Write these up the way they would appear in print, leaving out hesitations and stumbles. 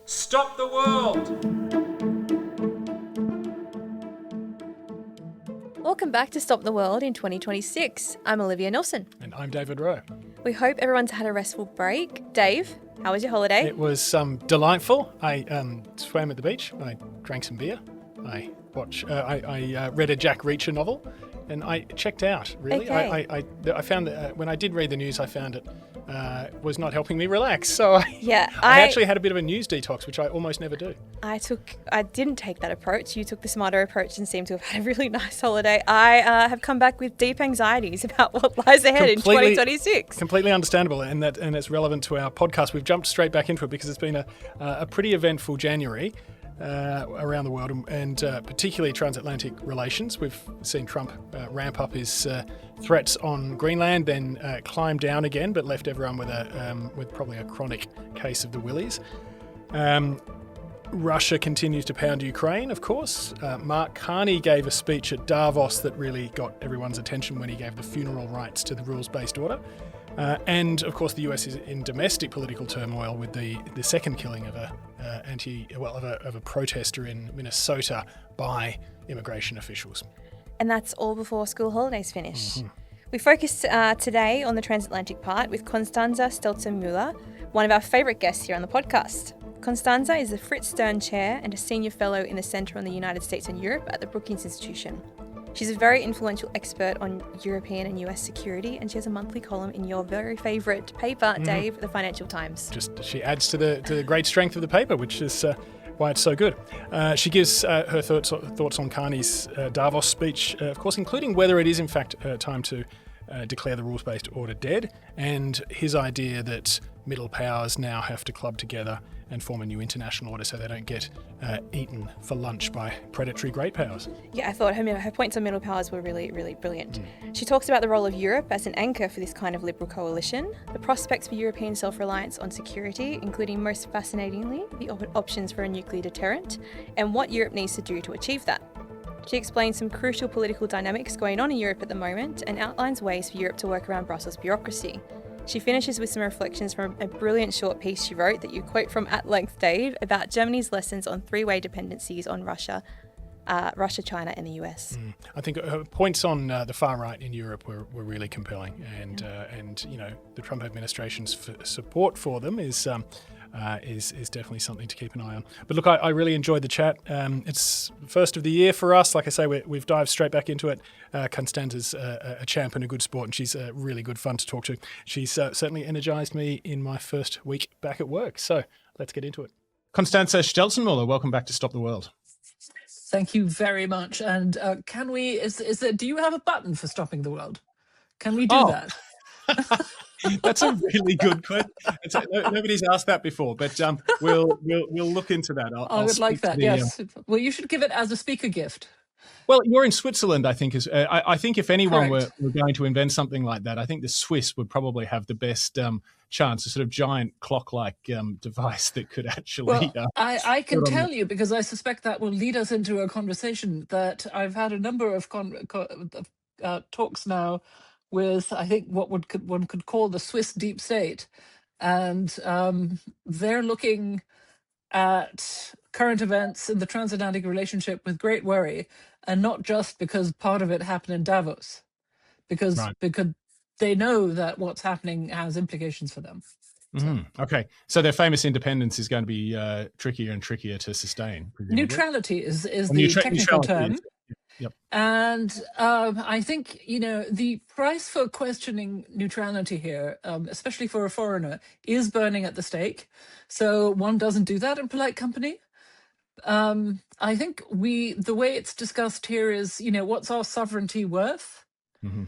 Stop the world! Welcome back to Stop the World in 2026. I'm Olivia Nelson. And I'm David Wroe. We hope everyone's had a restful break. Dave, how was your holiday? It was delightful. I swam at the beach. I drank some beer. I read a Jack Reacher novel, and I checked out, really. Okay. I found that when I did read the news, I found it was not helping me relax. So I actually had a bit of a news detox, which I almost never do. I didn't take that approach. You took the smarter approach and seemed to have had a really nice holiday. I have come back with deep anxieties about what lies ahead in 2026. Completely understandable, and it's relevant to our podcast. We've jumped straight back into it because it's been a pretty eventful January around the world, and particularly transatlantic relations. We've seen Trump ramp up his threats on Greenland, then climb down again, but left everyone with probably a chronic case of the willies. Russia continues to pound Ukraine, of course. Mark Carney gave a speech at Davos that really got everyone's attention when he gave the funeral rites to the rules-based order. And of course, the US is in domestic political turmoil with the second killing of a protester in Minnesota by immigration officials. And that's all before school holidays finish. Mm-hmm. We focus today on the transatlantic part with Constanze Stelzenmueller, one of our favourite guests here on the podcast. Constanze is the Fritz Stern Chair and a senior fellow in the Centre on the United States and Europe at the Brookings Institution. She's a very influential expert on European and US security, and she has a monthly column in your very favourite paper, Dave, the Financial Times. She adds to the great strength of the paper, which is why it's so good. She gives her thoughts on Carney's Davos speech, of course, including whether it is in fact time to declare the rules-based order dead, and his idea that middle powers now have to club together and form a new international order so they don't get eaten for lunch by predatory great powers. Yeah, I thought her points on middle powers were really, really brilliant. She talks about the role of Europe as an anchor for this kind of liberal coalition, the prospects for European self-reliance on security, including most fascinatingly the options for a nuclear deterrent, and what Europe needs to do to achieve that. She explains some crucial political dynamics going on in Europe at the moment and outlines ways for Europe to work around Brussels bureaucracy. She finishes with some reflections from a brilliant short piece she wrote that you quote from at length, Dave, about Germany's lessons on three-way dependencies on Russia, China and the US. I think her points on the far right in Europe were really compelling, and the Trump administration's support for them is definitely something to keep an eye on. But look, I really enjoyed the chat. It's the first of the year for us. Like I say, we've dived straight back into it. Constanze's a champ and a good sport, and she's really good fun to talk to. She's certainly energised me in my first week back at work. So let's get into it. Constanze Stelzenmueller, welcome back to Stop the World. Thank you very much. And do you have a button for stopping the world? Can we do that? That's a really good question. Nobody's asked that before, but we'll look into that. I would like that. Yes. Well, you should give it as a speaker gift. Well, you're in Switzerland, I think. I think if anyone were Correct. going to invent something like that, I think the Swiss would probably have the best chance, a sort of giant clock-like device that could actually... Well, I can tell you, because I suspect that will lead us into a conversation, that I've had a number of talks now with, I think, what one could call the Swiss deep state. And they're looking at current events in the transatlantic relationship with great worry, and not just because part of it happened in Davos, because they know that what's happening has implications for them. Mm-hmm. Okay, so their famous independence is going to be trickier and trickier to sustain. Presumably. Neutrality is the technical term. Yep. And I think, the price for questioning neutrality here, especially for a foreigner, is burning at the stake. So one doesn't do that in polite company. I think the way it's discussed here is, what's our sovereignty worth? Mm-hmm.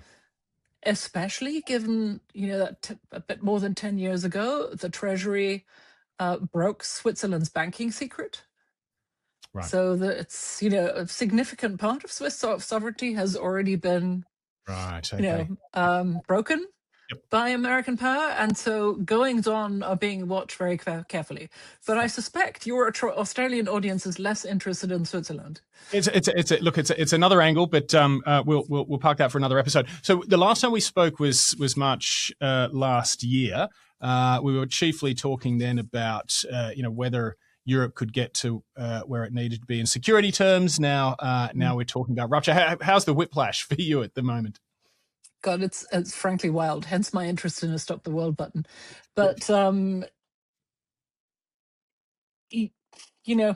Especially given, that a bit more than 10 years ago, the Treasury broke Switzerland's banking secret. Right. So that it's, a significant part of Swiss sovereignty has already been, broken by American power. And so goings on are being watched very carefully. But I suspect your Australian audience is less interested in Switzerland. It's another angle, but we'll park that for another episode. So the last time we spoke was March last year. We were chiefly talking then about whether Europe could get to where it needed to be in security terms. Now we're talking about rupture. How's the whiplash for you at the moment? God, it's frankly wild. Hence my interest in a stop the world button. But you know,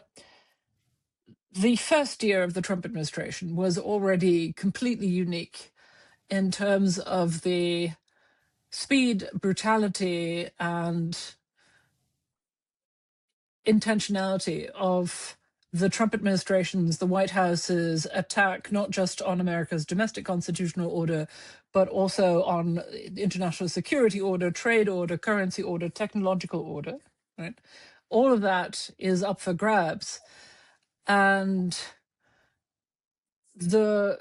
the first year of the Trump administration was already completely unique in terms of the speed, brutality, and intentionality of the Trump administration's, the White House's attack, not just on America's domestic constitutional order, but also on international security order, trade order, currency order, technological order, right? All of that is up for grabs. And I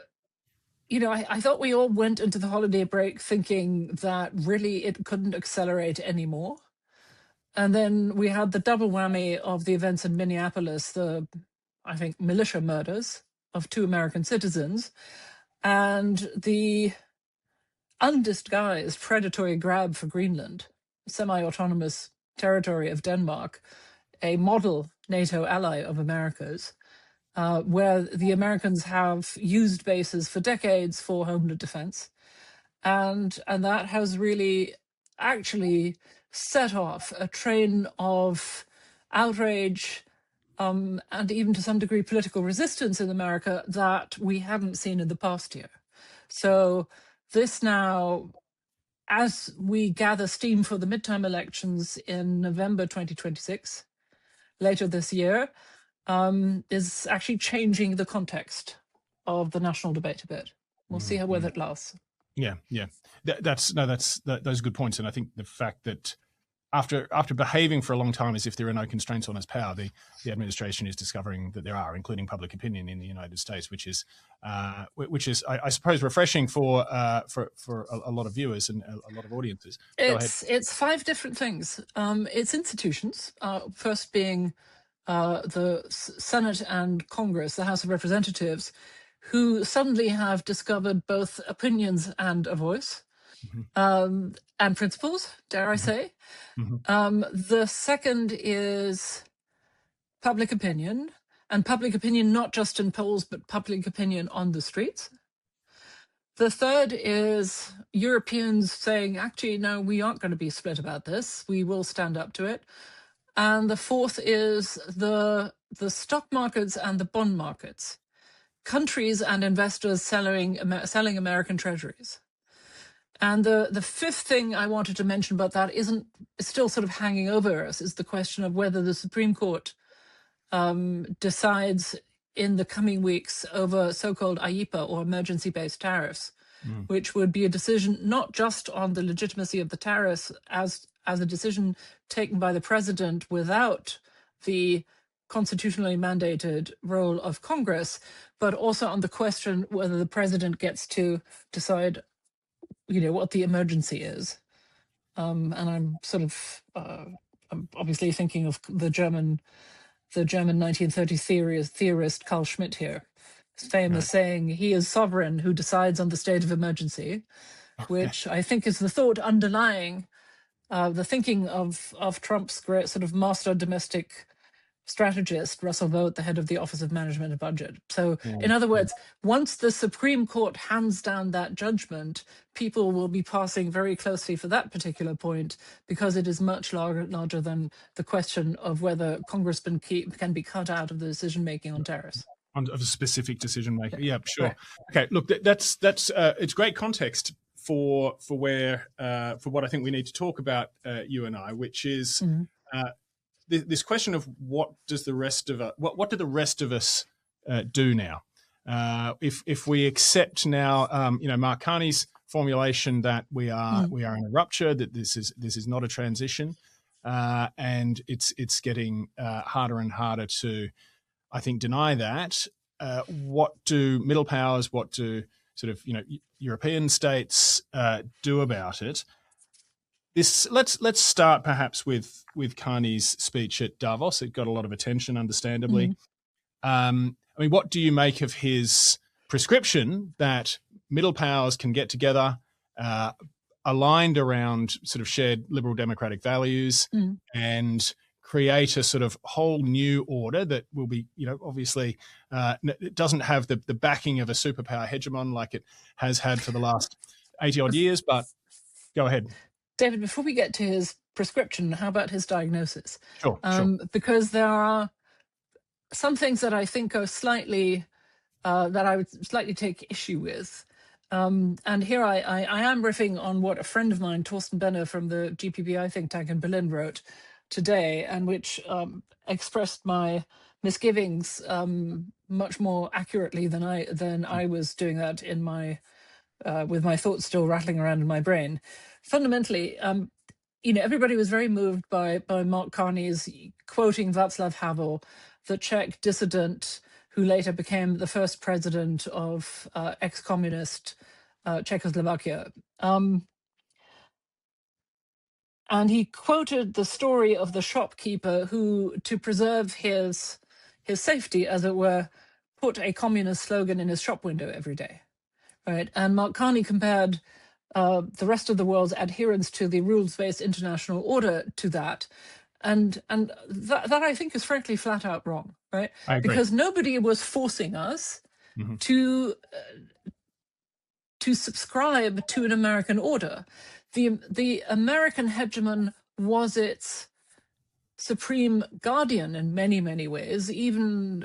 thought we all went into the holiday break thinking that really it couldn't accelerate anymore. And then we had the double whammy of the events in Minneapolis, I think, militia murders of 2 American citizens, and the undisguised predatory grab for Greenland, semi-autonomous territory of Denmark, a model NATO ally of America's, where the Americans have used bases for decades for homeland defense. And that has really actually set off a train of outrage and even to some degree political resistance in America that we haven't seen in the past year. So this now, as we gather steam for the midterm elections in November 2026, later this year, is actually changing the context of the national debate a bit. We'll see how well it lasts. Yeah. Those are good points, and I think the fact that after behaving for a long time as if there are no constraints on its power, the administration is discovering that there are, including public opinion in the United States, which is I suppose refreshing for a lot of viewers and a lot of audiences. It's 5 different things. It's institutions, first being the Senate and Congress, the House of Representatives, who suddenly have discovered both opinions and a voice, and principles, dare I say. The second is public opinion, and public opinion not just in polls, but public opinion on the streets. The third is Europeans saying, actually, no, we aren't going to be split about this. We will stand up to it. And the fourth is the stock markets and the bond markets. Countries and investors selling American treasuries. And the fifth thing I wanted to mention, but that is still sort of hanging over us, is the question of whether the Supreme Court decides in the coming weeks over so-called IEEPA or emergency-based tariffs, which would be a decision not just on the legitimacy of the tariffs as a decision taken by the president without the constitutionally mandated role of Congress, but also on the question whether the president gets to decide, what the emergency is. And I'm sort of I'm obviously thinking of the German 1930s theorist Carl Schmitt here. His famous saying, "He is sovereign who decides on the state of emergency," which I think is the thought underlying the thinking of Trump's great sort of master domestic strategist, Russell Vought, the head of the Office of Management and Budget. So, in other words, once the Supreme Court hands down that judgment, people will be passing very closely for that particular point because it is much larger than the question of whether Congress can be cut out of the decision-making on tariffs. Of a specific decision-maker. Yeah, sure. Right. Okay, look, that's it's great context for what I think we need to talk about, you and I, which is this question of what do the rest of us do now? If we accept now, Mark Carney's formulation that we are in a rupture, that this is not a transition, and it's getting harder and harder to, I think, deny that. What do middle powers, what do sort of European states do about it? Let's start perhaps with Carney's speech at Davos. It got a lot of attention, understandably. What do you make of his prescription that middle powers can get together, aligned around sort of shared liberal democratic values, and create a sort of whole new order that will be, obviously it doesn't have the backing of a superpower hegemon like it has had for the last 80 odd years, but go ahead. David, before we get to his prescription, how about his diagnosis? Sure. Because there are some things that I think are slightly, that I would slightly take issue with. And here I am riffing on what a friend of mine, Torsten Benner from the GPBI think tank in Berlin, wrote today, and which expressed my misgivings much more accurately than I was doing that in my with my thoughts still rattling around in my brain. Fundamentally, everybody was very moved by Mark Carney's quoting Václav Havel, the Czech dissident who later became the first president of ex-communist Czechoslovakia. And he quoted the story of the shopkeeper who, to preserve his safety, as it were, put a communist slogan in his shop window every day. Right? And Mark Carney compared the rest of the world's adherence to the rules-based international order to that. And that I think is frankly flat out wrong, right? I agree. Because nobody was forcing us to subscribe to an American order. The American hegemon was its supreme guardian in many, many ways, even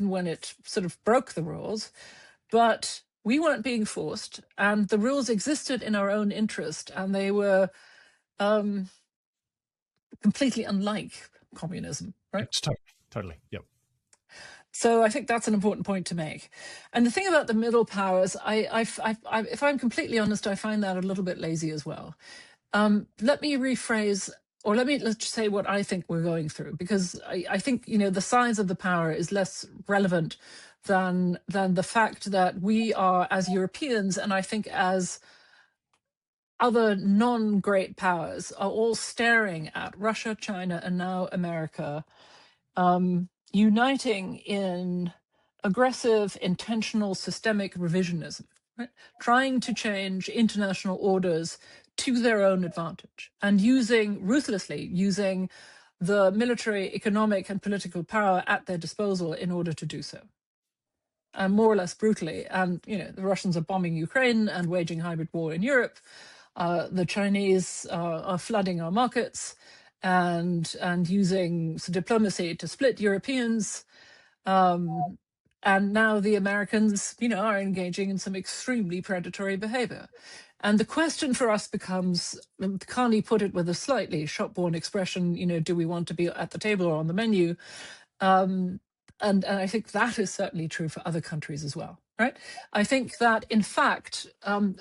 when it sort of broke the rules. But we weren't being forced, and the rules existed in our own interest, and they were completely unlike communism, right? It's totally, yep. So I think that's an important point to make. And the thing about the middle powers, if I'm completely honest, I find that a little bit lazy as well. Let me rephrase, or let's just say what I think we're going through, because I think the size of the power is less relevant than the fact that we are, as Europeans, and I think as other non-great powers, are all staring at Russia, China, and now America, uniting in aggressive, intentional, systemic revisionism, right? Trying to change international orders to their own advantage, and ruthlessly using the military, economic, and political power at their disposal in order to do so. And more or less brutally. And the Russians are bombing Ukraine and waging hybrid war in Europe. The Chinese are flooding our markets and using diplomacy to split Europeans. And now the Americans, are engaging in some extremely predatory behavior. And the question for us becomes, Carney put it with a slightly shop-worn expression, do we want to be at the table or on the menu? And I think that is certainly true for other countries as well, right? I think that, in fact,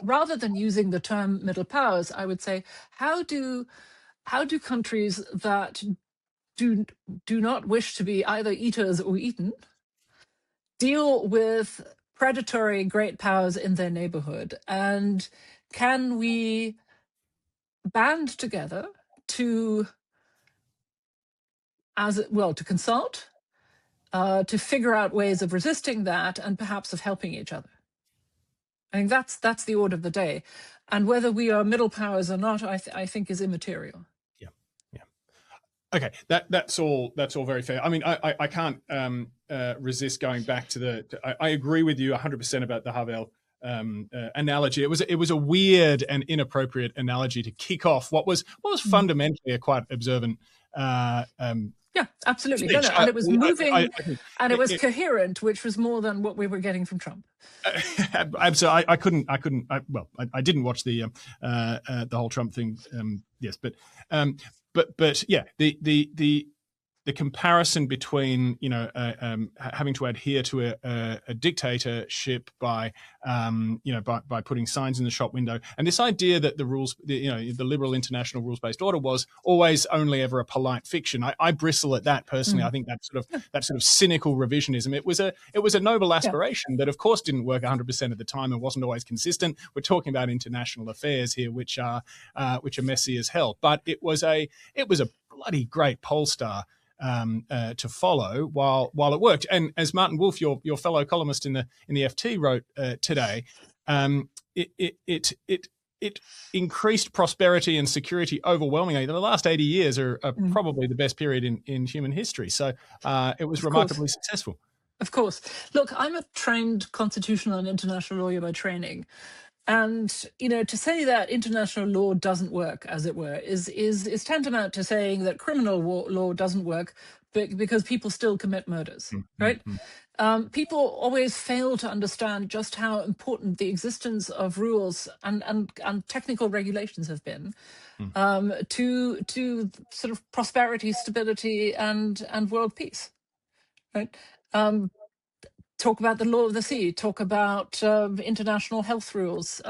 rather than using the term middle powers, I would say, how do countries that do not wish to be either eaters or eaten deal with predatory great powers in their neighborhood? And can we band together to consult, to figure out ways of resisting that and perhaps of helping each other? I think that's the order of the day. And whether we are middle powers or not, I think is immaterial. Yeah. Okay, that's all very fair. I mean, I can't resist going back to I agree with you 100% about the Havel analogy. It was a weird and inappropriate analogy to kick off what was fundamentally a quite observant. Yeah, absolutely. No, and it was moving, and it was coherent, which was more than what we were getting from Trump. Absolutely, I didn't watch the whole Trump thing. Yes, but yeah, the comparison between having to adhere to a dictatorship by putting signs in the shop window, and this idea that the rules, the liberal international rules-based order was always only ever a polite fiction. I bristle at that personally. I think that sort of cynical revisionism. It was a noble aspiration that, of course, didn't work 100% of the time and wasn't always consistent. We're talking about international affairs here, which are messy as hell. But it was a bloody great pole star to follow while it worked. And as Martin Wolf, your fellow columnist in the FT, wrote today, it increased prosperity and security overwhelmingly. The last 80 years are probably the best period in human history. So it was remarkably successful. Of course. Look, I'm a trained constitutional and international lawyer by training. And, to say that international law doesn't work, as it were, is tantamount to saying that criminal law doesn't work because people still commit murders, right? People always fail to understand just how important the existence of rules and technical regulations have been to sort of prosperity, stability, and world peace, right? Talk about the law of the sea, talk about international health rules,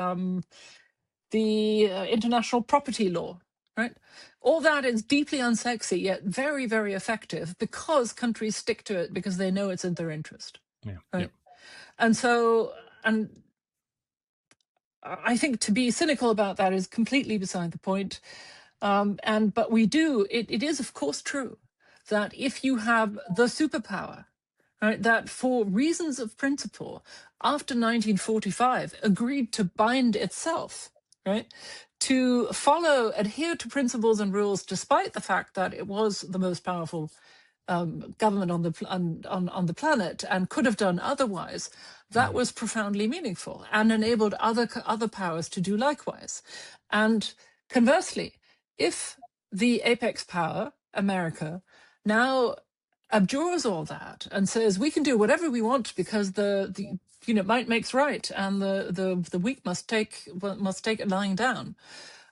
the international property law, right? All that is deeply unsexy, yet very, very effective because countries stick to it because they know it's in their interest, right? And so, and I think to be cynical about that is completely beside the point. But it is of course true that if you have the superpower, right, that for reasons of principle, after 1945, agreed to bind itself, right, to adhere to principles and rules, despite the fact that it was the most powerful government on the planet and could have done otherwise, that was profoundly meaningful and enabled other powers to do likewise. And conversely, if the apex power, America, now abjures all that and says we can do whatever we want because the might makes right and the weak must take it lying down,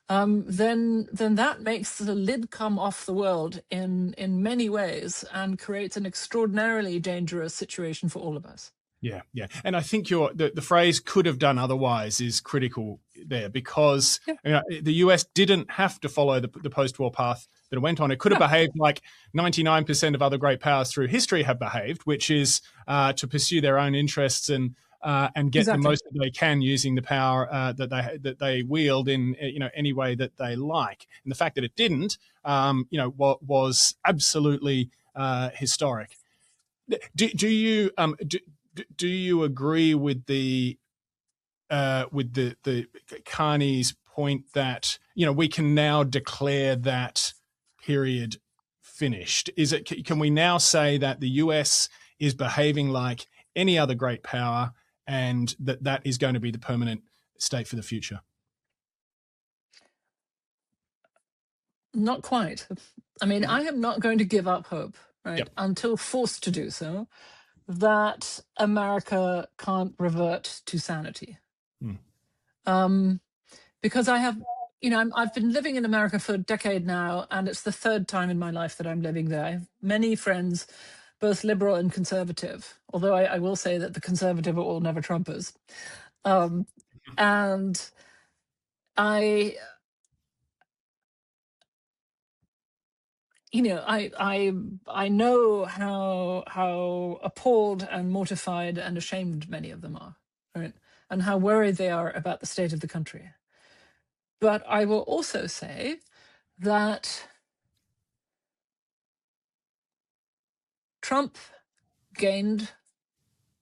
then that makes the lid come off the world in many ways and creates an extraordinarily dangerous situation for all of us. Yeah. And I think the phrase "could have done otherwise" is critical there because the US didn't have to follow the post-war path that it went on. It could have behaved like 99% of other great powers through history have behaved, which is to pursue their own interests and get the most that they can using the power that they wield in any way that they like. And the fact that it didn't, was absolutely historic. Do you agree with the Carney's point that we can now declare that period finished? Can we now say that the US is behaving like any other great power and that is going to be the permanent state for the future? Not quite. I mean, I am not going to give up hope, right, until forced to do so, that America can't revert to sanity. Because I've been living in America for a decade now, and it's the third time in my life that I'm living there. I have many friends, both liberal and conservative, although I will say that the conservative are all never Trumpers. And I know how appalled and mortified and ashamed many of them are, right? And how worried they are about the state of the country. But I will also say that Trump gained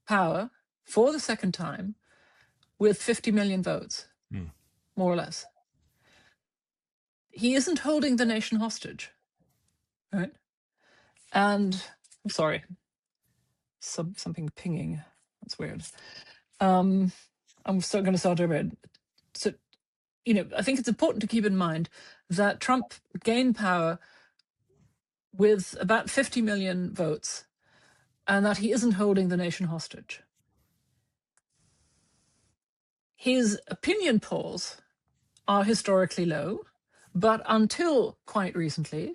power for the second time with 50 million votes, more or less. He isn't holding the nation hostage, right? And I'm sorry, something pinging. That's weird. I'm still going to start over. So, I think it's important to keep in mind that Trump gained power with about 50 million votes and that he isn't holding the nation hostage. His opinion polls are historically low, but until quite recently,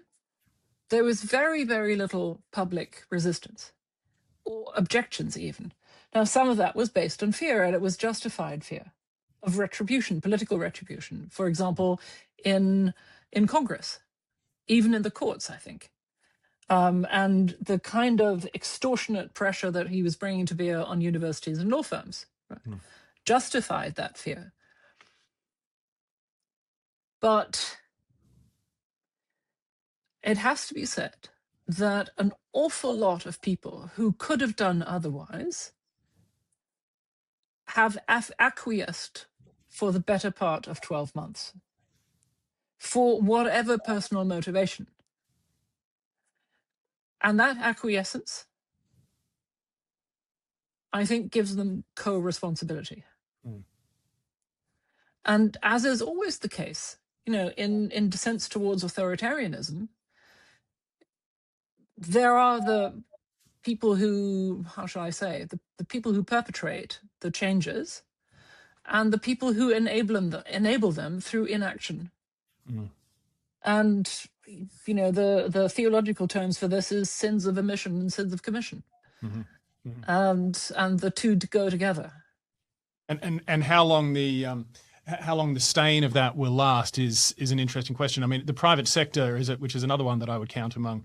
there was very, very little public resistance or objections even. Now, some of that was based on fear, and it was justified fear of retribution, political retribution, for example, in Congress, even in the courts, I think. And the kind of extortionate pressure that he was bringing to bear on universities and law firms justified that fear. But it has to be said that an awful lot of people who could have done otherwise have acquiesced for the better part of 12 months, for whatever personal motivation. And that acquiescence, I think, gives them co-responsibility. And as is always the case, in descents towards authoritarianism, there are the people who, how shall I say, the people who perpetrate the changes and the people who enable them through inaction. And, the theological terms for this is sins of omission and sins of commission. And the two go together. And how long the stain of that will last is an interesting question. I mean, the private sector which is another one that I would count among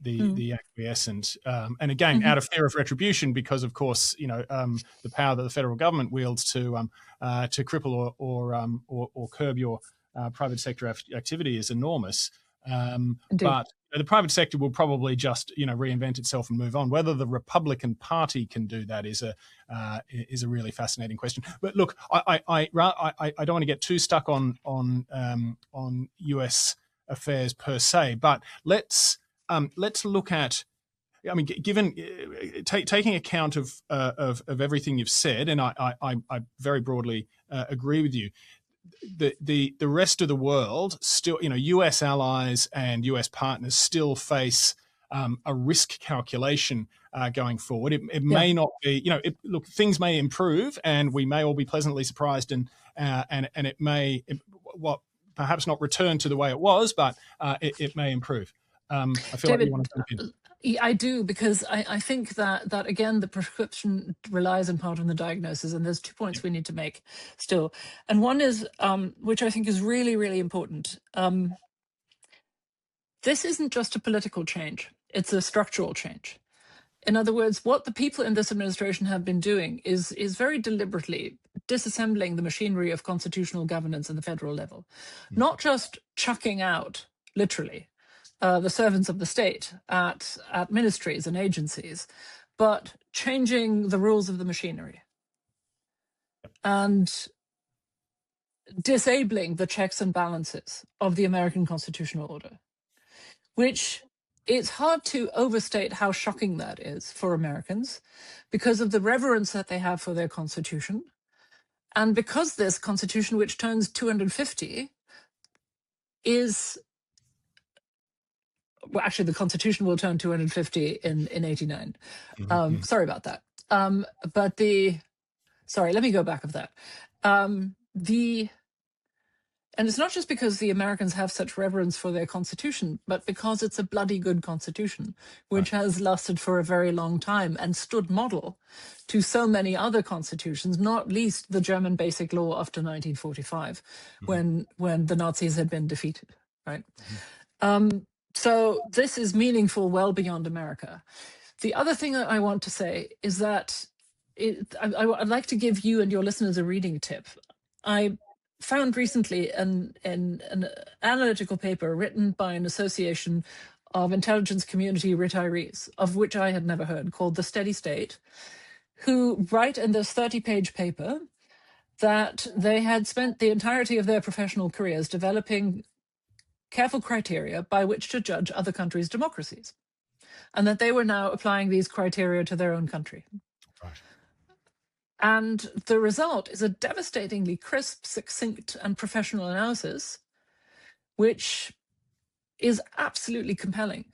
the acquiescent, and again, out of fear of retribution, because of course, the power that the federal government wields to cripple or curb your private sector activity is enormous. But the private sector will probably just reinvent itself and move on. Whether the Republican Party can do that is a really fascinating question. But look, I don't want to get too stuck on US affairs per se, but let's look at. I mean, given taking account of everything you've said, and I very broadly agree with you. The rest of the world still, US allies and US partners still face a risk calculation going forward. It may not be, look, things may improve, and we may all be pleasantly surprised, and it may, perhaps not return to the way it was, but it may improve. I feel David, like you want to jump in. I do, because I think that again, the prescription relies in part on the diagnosis, and there's 2 points we need to make still. And one is, which I think is really, really important. This isn't just a political change, it's a structural change. In other words, what the people in this administration have been doing is very deliberately disassembling the machinery of constitutional governance at the federal level, not just chucking out, literally, the servants of the state at ministries and agencies, but changing the rules of the machinery and disabling the checks and balances of the American constitutional order, which it's hard to overstate how shocking that is for Americans because of the reverence that they have for their constitution. And because this constitution, which turns 250, is... Well, actually, the Constitution will turn 250 in 89. Sorry about that. Sorry, let me go back of that. And it's not just because the Americans have such reverence for their Constitution, but because it's a bloody good Constitution, which has lasted for a very long time and stood model to so many other constitutions, not least the German Basic Law after 1945, when the Nazis had been defeated, right? So this is meaningful well beyond America. The other thing that I want to say is that I'd like to give you and your listeners a reading tip. I found recently an analytical paper written by an association of intelligence community retirees, of which I had never heard, called The Steady State, who write in this 30-page paper that they had spent the entirety of their professional careers developing careful criteria by which to judge other countries' democracies, and that they were now applying these criteria to their own country. Right. And the result is a devastatingly crisp, succinct, and professional analysis, which is absolutely compelling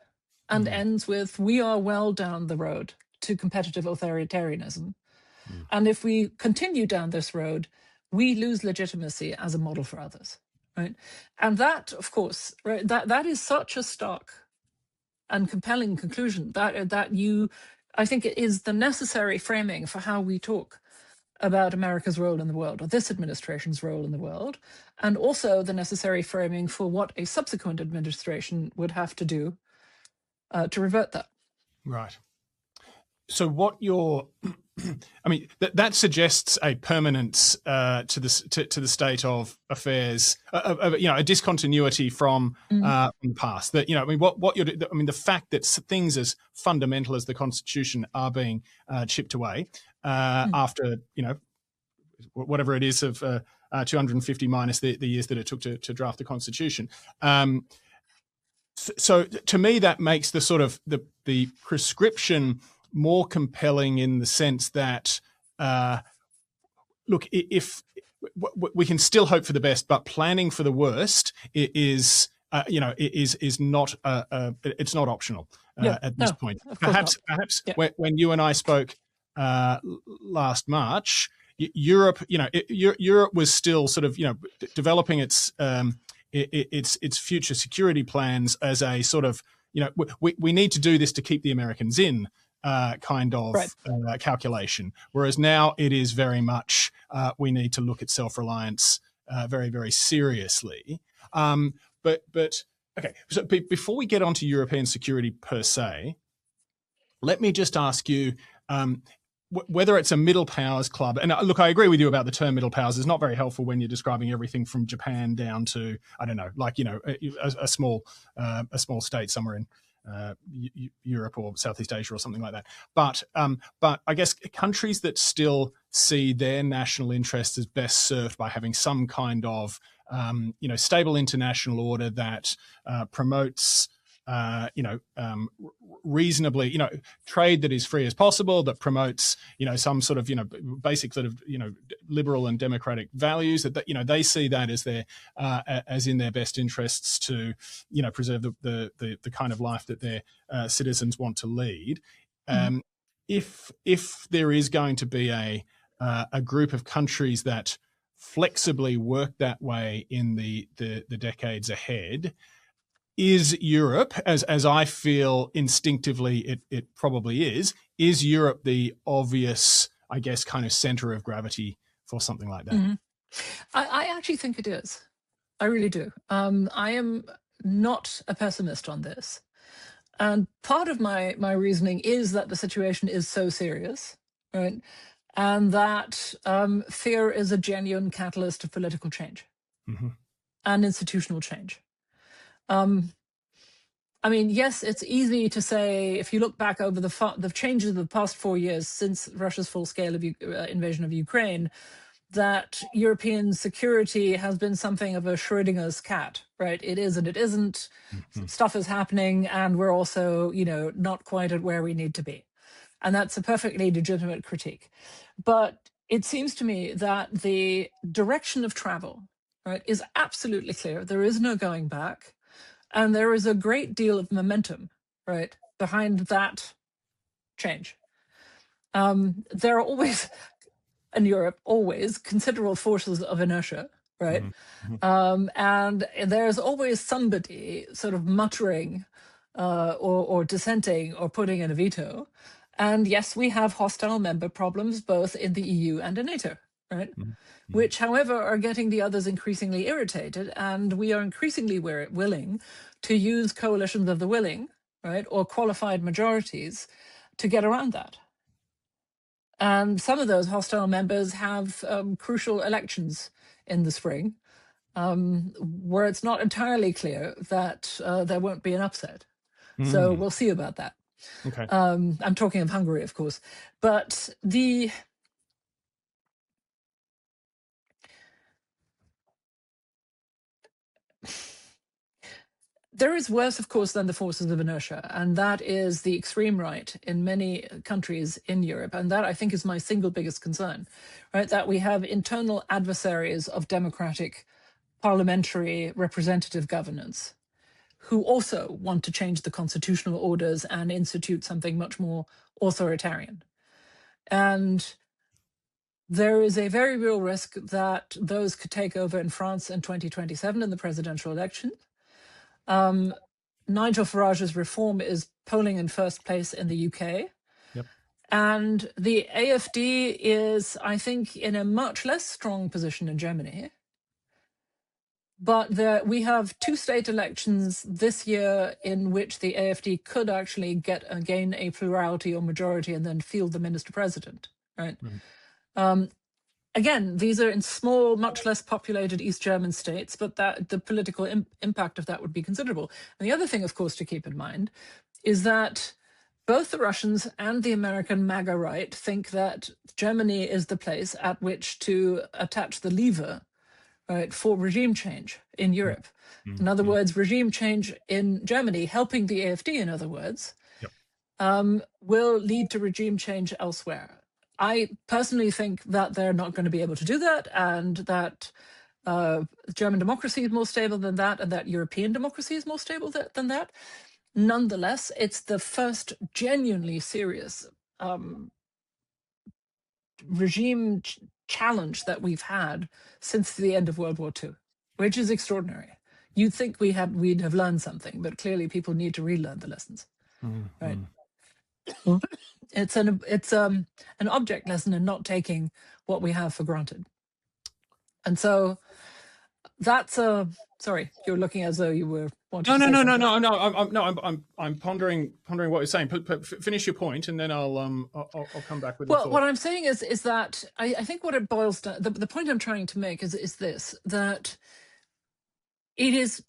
and ends with, we are well down the road to competitive authoritarianism. And if we continue down this road, we lose legitimacy as a model for others. Right, and that, of course, right, that is such a stark and compelling conclusion that I think it is the necessary framing for how we talk about America's role in the world, or this administration's role in the world, and also the necessary framing for what a subsequent administration would have to do to revert that. Right. So what you're, I mean, that suggests a permanence to the state of affairs, a discontinuity from the past. That I mean, what you're, I mean, the fact that things as fundamental as the Constitution are being chipped away after whatever it is of 250 minus the years that it took to draft the Constitution. So to me, that makes the sort of the prescription more compelling in the sense that, look, if we can still hope for the best, but planning for the worst is not it's not optional at this point. Perhaps when you and I spoke last March, Europe, Europe was still sort of developing its future security plans as a sort of we need to do this to keep the Americans in kind of calculation, whereas now it is very much we need to look at self-reliance very, very seriously. But okay, so before we get onto European security per se, let me just ask you whether it's a middle powers club. And look, I agree with you about the term middle powers. It's not very helpful when you're describing everything from Japan down to, I don't know, like, a small state somewhere in Europe or Southeast Asia or something like that. But I guess countries that still see their national interests as best served by having some kind of stable international order that promotes reasonably, trade that is free as possible, that promotes, some sort of, basic sort of, liberal and democratic values that they see that as their, as in their best interests to, preserve the kind of life that their citizens want to lead. If there is going to be a group of countries that flexibly work that way in the decades ahead, is Europe, as I feel instinctively it probably is Europe the obvious, I guess, kind of center of gravity for something like that? I actually think it is. I really do. I am not a pessimist on this. And part of my reasoning is that the situation is so serious, right? And that fear is a genuine catalyst of political change and institutional change. I mean, yes, it's easy to say, if you look back over the changes of the past 4 years since Russia's full-scale invasion of Ukraine, that European security has been something of a Schrodinger's cat, right? It is and it isn't. Stuff is happening, and we're also, not quite at where we need to be. And that's a perfectly legitimate critique. But it seems to me that the direction of travel, right, is absolutely clear. There is no going back. And there is a great deal of momentum, right, behind that change. There are always, in Europe, considerable forces of inertia, right? And there's always somebody sort of muttering or dissenting or putting in a veto. And yes, we have hostile member problems both in the EU and in NATO, right? Which, however, are getting the others increasingly irritated, and we are increasingly willing to use coalitions of the willing, right, or qualified majorities to get around that. And some of those hostile members have crucial elections in the spring, where it's not entirely clear that there won't be an upset. So we'll see about that. Okay. I'm talking of Hungary, of course, but there is worse, of course, than the forces of inertia, and that is the extreme right in many countries in Europe. And that, I think, is my single biggest concern, right? That we have internal adversaries of democratic parliamentary representative governance who also want to change the constitutional orders and institute something much more authoritarian. And there is a very real risk that those could take over in France in 2027 in the presidential election. Nigel Farage's reform is polling in first place in the UK. And the AfD is, I think, in a much less strong position in Germany. But we have 2 state elections this year in which the AfD could actually gain a plurality or majority and then field the minister president, right? Again, these are in small, much less populated East German states, but that the political impact of that would be considerable. And the other thing, of course, to keep in mind is that both the Russians and the American MAGA right think that Germany is the place at which to attach the lever right, for regime change in Europe. In other words, regime change in Germany, helping the AfD, in other words, will lead to regime change elsewhere. I personally think that they're not going to be able to do that, and that German democracy is more stable than that, and that European democracy is more stable than that. Nonetheless, it's the first genuinely serious regime challenge that we've had since the end of World War II, which is extraordinary. You'd think we'd have learned something, but clearly people need to relearn the lessons, right? It's an object lesson in not taking what we have for granted. And so that's sorry, you're looking as though you were wanting to say something. I'm pondering what you're saying. Finish your point, and then I'll come back with. Well, what I'm saying is that I think what it boils down. The point I'm trying to make is this: that it is.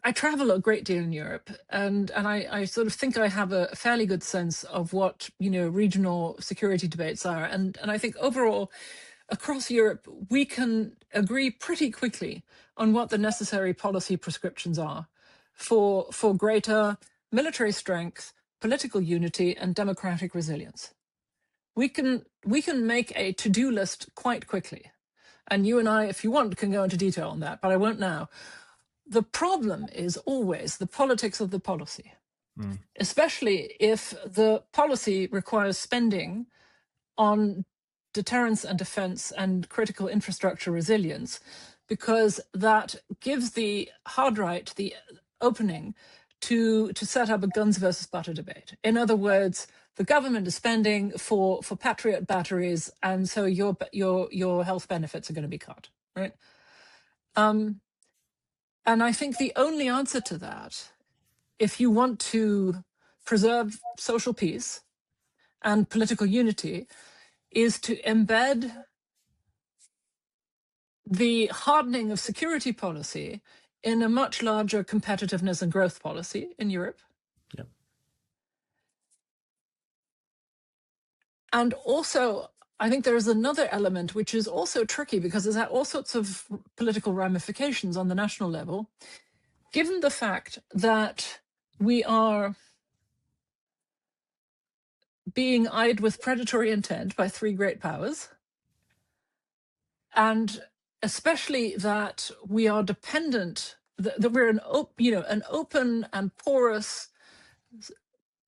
I travel a great deal in Europe, and I sort of think I have a fairly good sense of what regional security debates are, and I think overall, across Europe, we can agree pretty quickly on what the necessary policy prescriptions are for greater military strength, political unity, and democratic resilience. We can make a to-do list quite quickly, and you and I, if you want, can go into detail on that, but I won't now. The problem is always the politics of the policy, especially if the policy requires spending on deterrence and defense and critical infrastructure resilience, because that gives the hard right the opening to set up a guns versus butter debate. In other words, the government is spending for Patriot batteries, and so your health benefits are going to be cut, right? And I think the only answer to that, if you want to preserve social peace and political unity, is to embed the hardening of security policy in a much larger competitiveness and growth policy in Europe. Yep. And also, I think there is another element which is also tricky, because there's all sorts of political ramifications on the national level. Given the fact that we are being eyed with predatory intent by three great powers, and especially that we are dependent, that we're an open and porous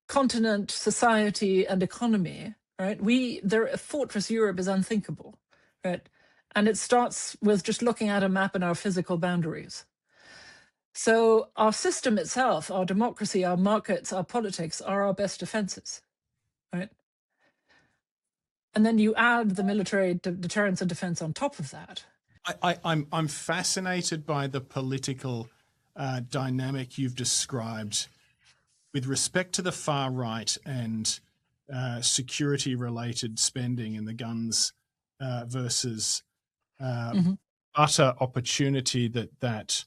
continent, society, and economy, right? A fortress Europe is unthinkable, right? And it starts with just looking at a map and our physical boundaries. So our system itself, our democracy, our markets, our politics are our best defenses, right? And then you add the military deterrence and defense on top of that. I'm fascinated by the political dynamic you've described with respect to the far right and security-related spending and the guns versus utter opportunity that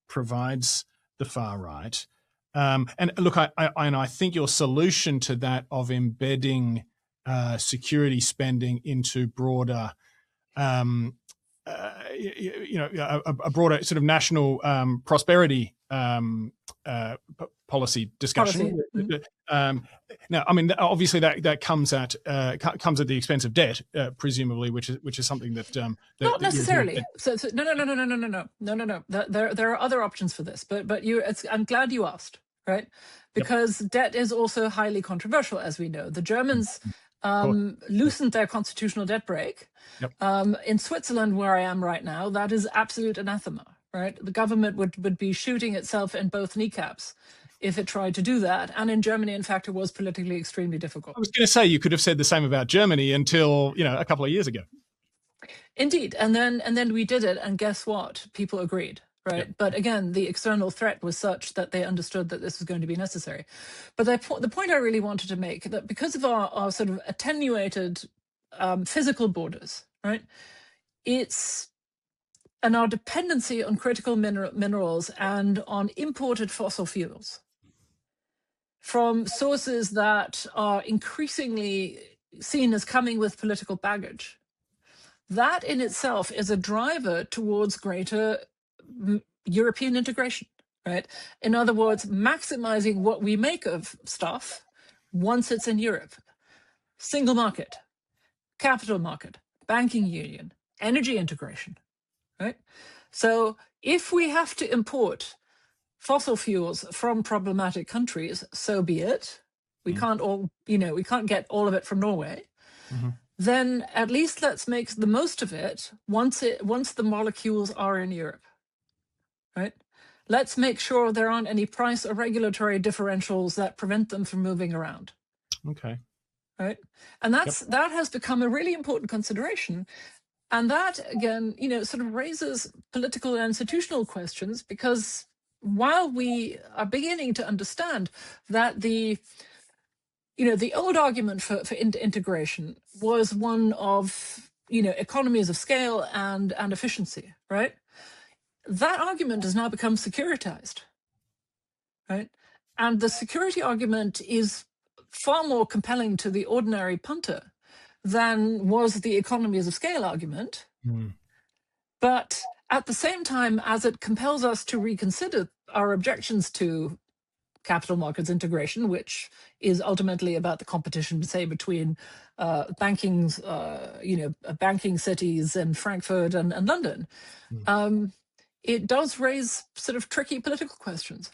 provides the far right. And look, I think your solution to that of embedding security spending into broader, a broader sort of national prosperity policy discussion. Now, I mean, obviously that comes at the expense of debt, presumably, which is something that not necessarily. So no. There are other options for this, but I'm glad you asked, right? Because debt is also highly controversial, as we know. The Germans loosened their constitutional debt brake. In Switzerland, where I am right now, that is absolute anathema, right? The government would be shooting itself in both kneecaps if it tried to do that. And in Germany, in fact, it was politically extremely difficult. I was going to say, you could have said the same about Germany until, a couple of years ago. Indeed. And then we did it. And guess what? People agreed. Right. Yep. But again, the external threat was such that they understood that this was going to be necessary. But the point I really wanted to make, that because of our sort of attenuated physical borders, right, and our dependency on critical minerals and on imported fossil fuels from sources that are increasingly seen as coming with political baggage, that in itself is a driver towards greater European integration, right? In other words, maximizing what we make of stuff once it's in Europe. Single market, capital market, banking union, energy integration, right? So if we have to import fossil fuels from problematic countries, so be it. We can't all, we can't get all of it from Norway. Then at least let's make the most of it once the molecules are in Europe, right? Let's make sure there aren't any price or regulatory differentials that prevent them from moving around. Okay. Right. And that has become a really important consideration. And that, again, sort of raises political and institutional questions, because while we are beginning to understand that the old argument for integration was one of, economies of scale and efficiency, right? That argument has now become securitized, right? And the security argument is far more compelling to the ordinary punter than was the economies of scale argument. But at the same time, as it compels us to reconsider our objections to capital markets integration, which is ultimately about the competition, say, between banking cities and Frankfurt and London, it does raise sort of tricky political questions.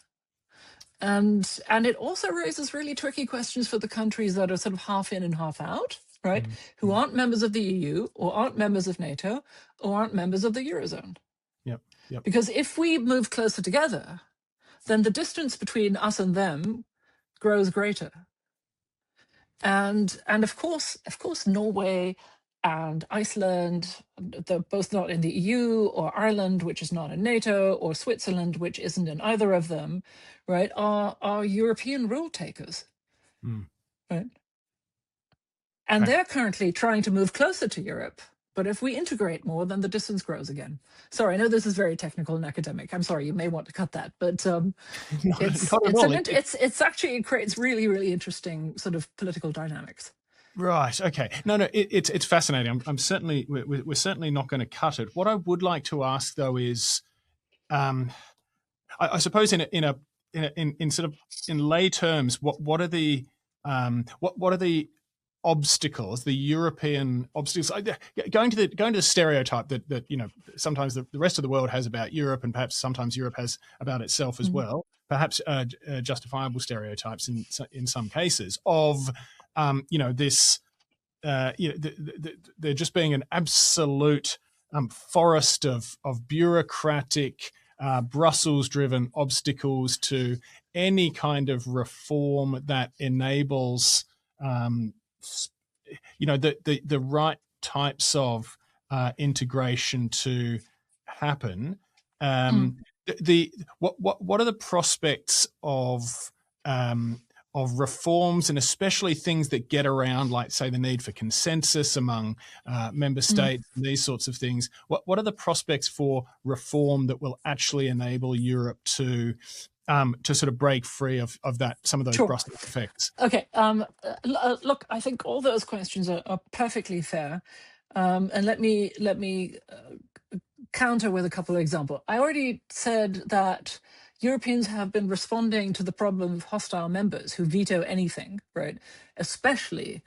And it also raises really tricky questions for the countries that are sort of half in and half out, right? Who aren't members of the EU or aren't members of NATO or aren't members of the Eurozone. Yep. Because if we move closer together, then the distance between us and them grows greater. And of course, Norway and Iceland, they're both not in the EU, or Ireland, which is not in NATO, or Switzerland, which isn't in either of them, right, are European rule takers, right? And they're currently trying to move closer to Europe. But if we integrate more, then the distance grows again. Sorry, I know this is very technical and academic. I'm sorry, you may want to cut that, but it's actually, it creates really, really interesting sort of political dynamics. Right. Okay. No. It's fascinating. We're certainly not going to cut it. What I would like to ask, though, is, I suppose in sort of in lay terms, what are the obstacles, the European obstacles, going to the stereotype that sometimes the rest of the world has about Europe, and perhaps sometimes Europe has about itself as well. Perhaps justifiable stereotypes in some cases of this there just being an absolute forest of bureaucratic Brussels-driven obstacles to any kind of reform that enables the right types of integration to happen. What are the prospects of reforms, and especially things that get around, like, say, the need for consensus among member states, and these sorts of things? What are the prospects for reform that will actually enable Europe to sort of break free of that, some of those Brussels effects? Okay. Look, I think all those questions are perfectly fair. And let me counter with a couple of examples. I already said that Europeans have been responding to the problem of hostile members who veto anything, right? Especially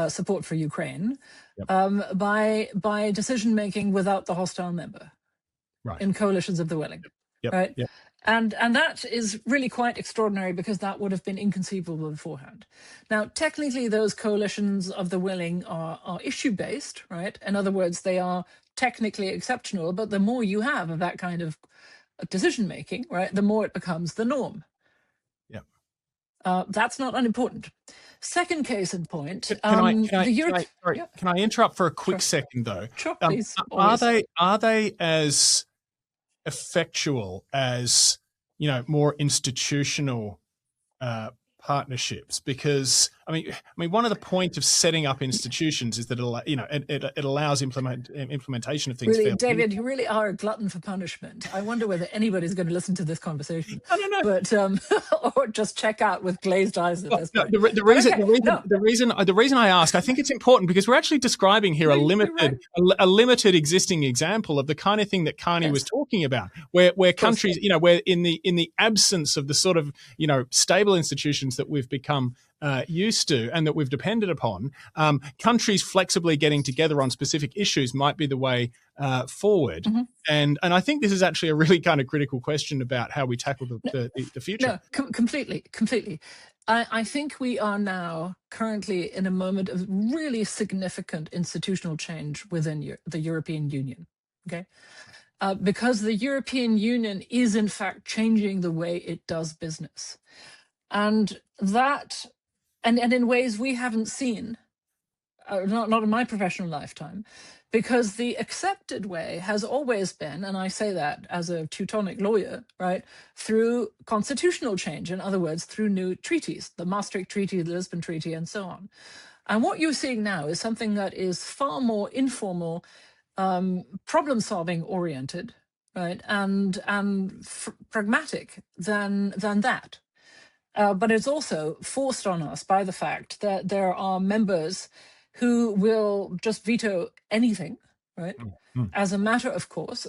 support for Ukraine, by decision-making without the hostile member, right, in coalitions of the willing, right? Yep. And that is really quite extraordinary, because that would have been inconceivable beforehand. Now, technically, those coalitions of the willing are issue-based, right? In other words, they are technically exceptional, but the more you have of that kind of decision-making, right, the more it becomes the norm. Yeah. That's not unimportant. Second case in point. Can I interrupt for a quick second, though? Sure, please. Are they as effectual as more institutional partnerships? Because one of the points of setting up institutions is that it allows implementation of things. Really, fairly David, you really are a glutton for punishment. I wonder whether anybody's going to listen to this conversation. I don't know. But or just check out with glazed eyes at this point. The reason I ask, I think it's important because we're actually describing here a limited existing example of the kind of thing that Carney was talking about, where countries, where in the absence of the sort of stable institutions that we've become used to and that we've depended upon, countries flexibly getting together on specific issues might be the way forward. Mm-hmm. And I think this is actually a really kind of critical question about how we tackle the future. No, completely. I think we are now currently in a moment of really significant institutional change within the European Union. Okay. Because the European Union is in fact changing the way it does business. And that, and in ways we haven't seen, not in my professional lifetime, because the accepted way has always been, and I say that as a Teutonic lawyer, right, through constitutional change, in other words, through new treaties, the Maastricht Treaty, the Lisbon Treaty, and so on. And what you're seeing now is something that is far more informal, problem-solving oriented, right, and pragmatic than that. But it's also forced on us by the fact that there are members who will just veto anything, right, as a matter of course,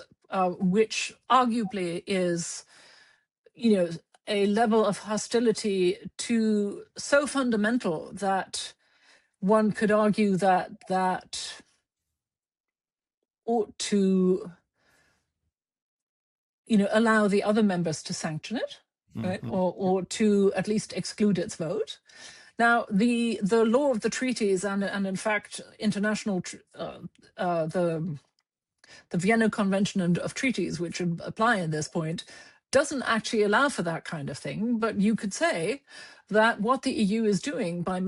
which arguably is, a level of hostility to so fundamental that one could argue that ought to, allow the other members to sanction it, right, or to at least exclude its vote. Now, the law of the treaties and in fact international the Vienna Convention of Treaties, which apply at this point, doesn't actually allow for that kind of thing. But you could say that what the EU is doing by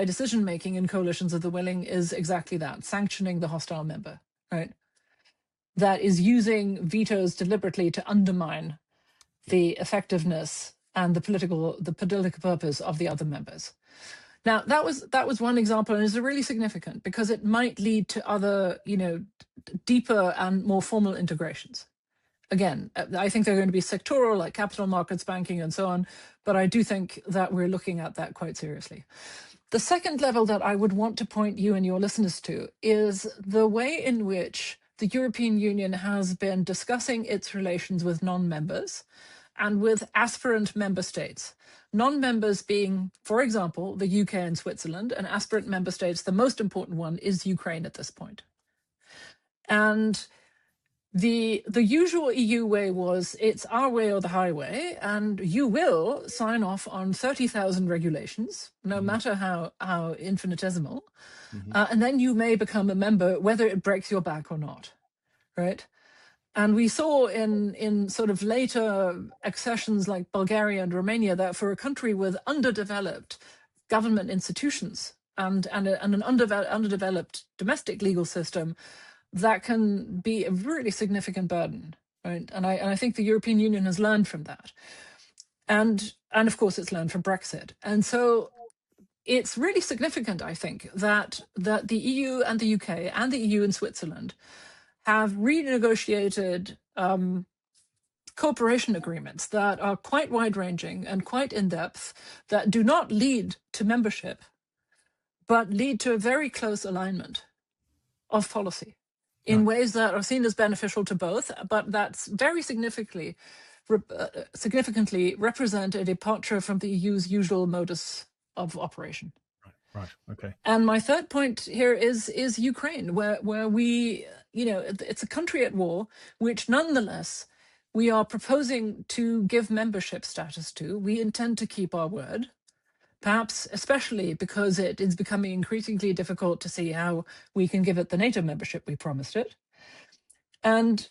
decision making in coalitions of the willing is exactly that, sanctioning the hostile member, right? That is using vetoes deliberately to undermine the effectiveness and the political purpose of the other members. Now, that was one example, and is really significant because it might lead to other, deeper and more formal integrations. Again, I think they're going to be sectoral, like capital markets, banking, and so on, but I do think that we're looking at that quite seriously. The second level that I would want to point you and your listeners to is the way in which the European Union has been discussing its relations with non-members and with aspirant member states. Non-members being, for example, the UK and Switzerland, and aspirant member states, the most important one is Ukraine at this point. And the usual EU way was, it's our way or the highway, and you will sign off on 30,000 regulations, no matter how infinitesimal, and then you may become a member, whether it breaks your back or not, right? And we saw in sort of later accessions like Bulgaria and Romania that for a country with underdeveloped government institutions and an underdeveloped domestic legal system, that can be a really significant burden, right? And I think the European Union has learned from that. And of course it's learned from Brexit. And so it's really significant, I think, that the EU and the UK and the EU and Switzerland have renegotiated cooperation agreements that are quite wide-ranging and quite in-depth, that do not lead to membership, but lead to a very close alignment of policy in ways that are seen as beneficial to both, but that's very significantly represent a departure from the EU's usual modus of operation. Right. Okay. And my third point here is Ukraine, where we, it's a country at war, which nonetheless we are proposing to give membership status to. We intend to keep our word, perhaps especially because it is becoming increasingly difficult to see how we can give it the NATO membership we promised it. And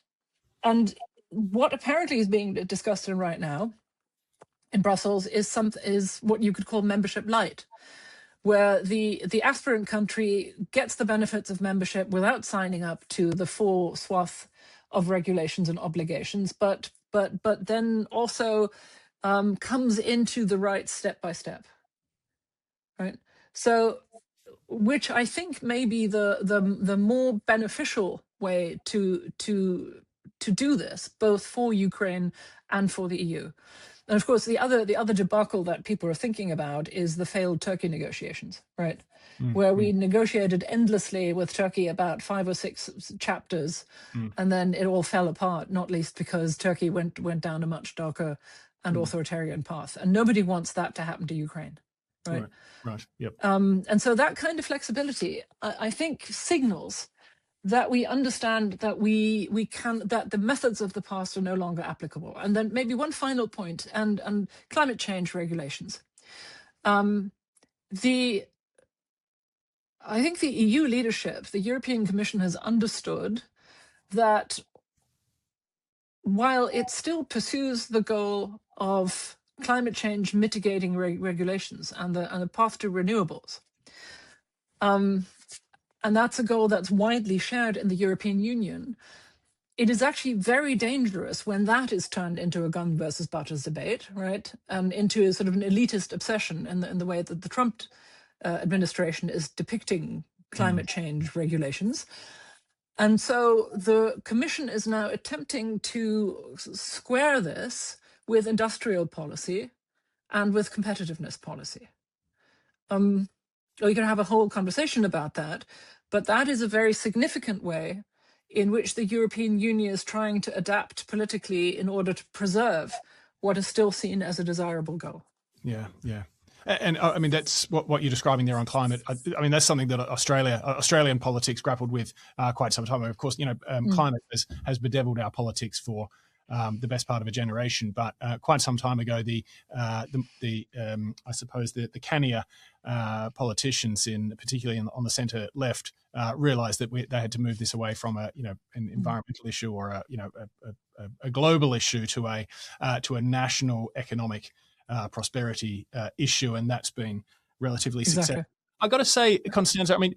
what apparently is being discussed right now in Brussels is what you could call membership light, where the aspirant country gets the benefits of membership without signing up to the full swath of regulations and obligations, but then also comes into the rights step by step, right? So, which I think may be the more beneficial way to do this, both for Ukraine and for the EU. And of course, the other debacle that people are thinking about is the failed Turkey negotiations, right? Where we negotiated endlessly with Turkey about 5 or 6 chapters, and then it all fell apart, not least because Turkey went down a much darker and authoritarian path. And nobody wants that to happen to Ukraine, right? Right. Yep. And so that kind of flexibility, I think, signals that we understand that that the methods of the past are no longer applicable. And then maybe one final point, and climate change regulations. I think the EU leadership, the European Commission, has understood that while it still pursues the goal of climate change mitigating regulations and the path to renewables, and that's a goal that's widely shared in the European Union, it is actually very dangerous when that is turned into a gun versus butters debate, right? And into a sort of an elitist obsession in the way that the Trump administration is depicting climate change regulations. And so the Commission is now attempting to square this with industrial policy and with competitiveness policy. We can have a whole conversation about that, but that is a very significant way in which the European Union is trying to adapt politically in order to preserve what is still seen as a desirable goal. Yeah, yeah. And I mean, that's what you're describing there on climate. I mean, that's something that Australian politics grappled with quite some time ago. Of course, climate has bedeviled our politics for the best part of a generation. But quite some time ago, I suppose the cannier politicians, particularly on the centre left, realised that they had to move this away from an environmental issue or a global issue to a national economic prosperity issue, and that's been relatively successful. I've got to say, Constanze, I mean,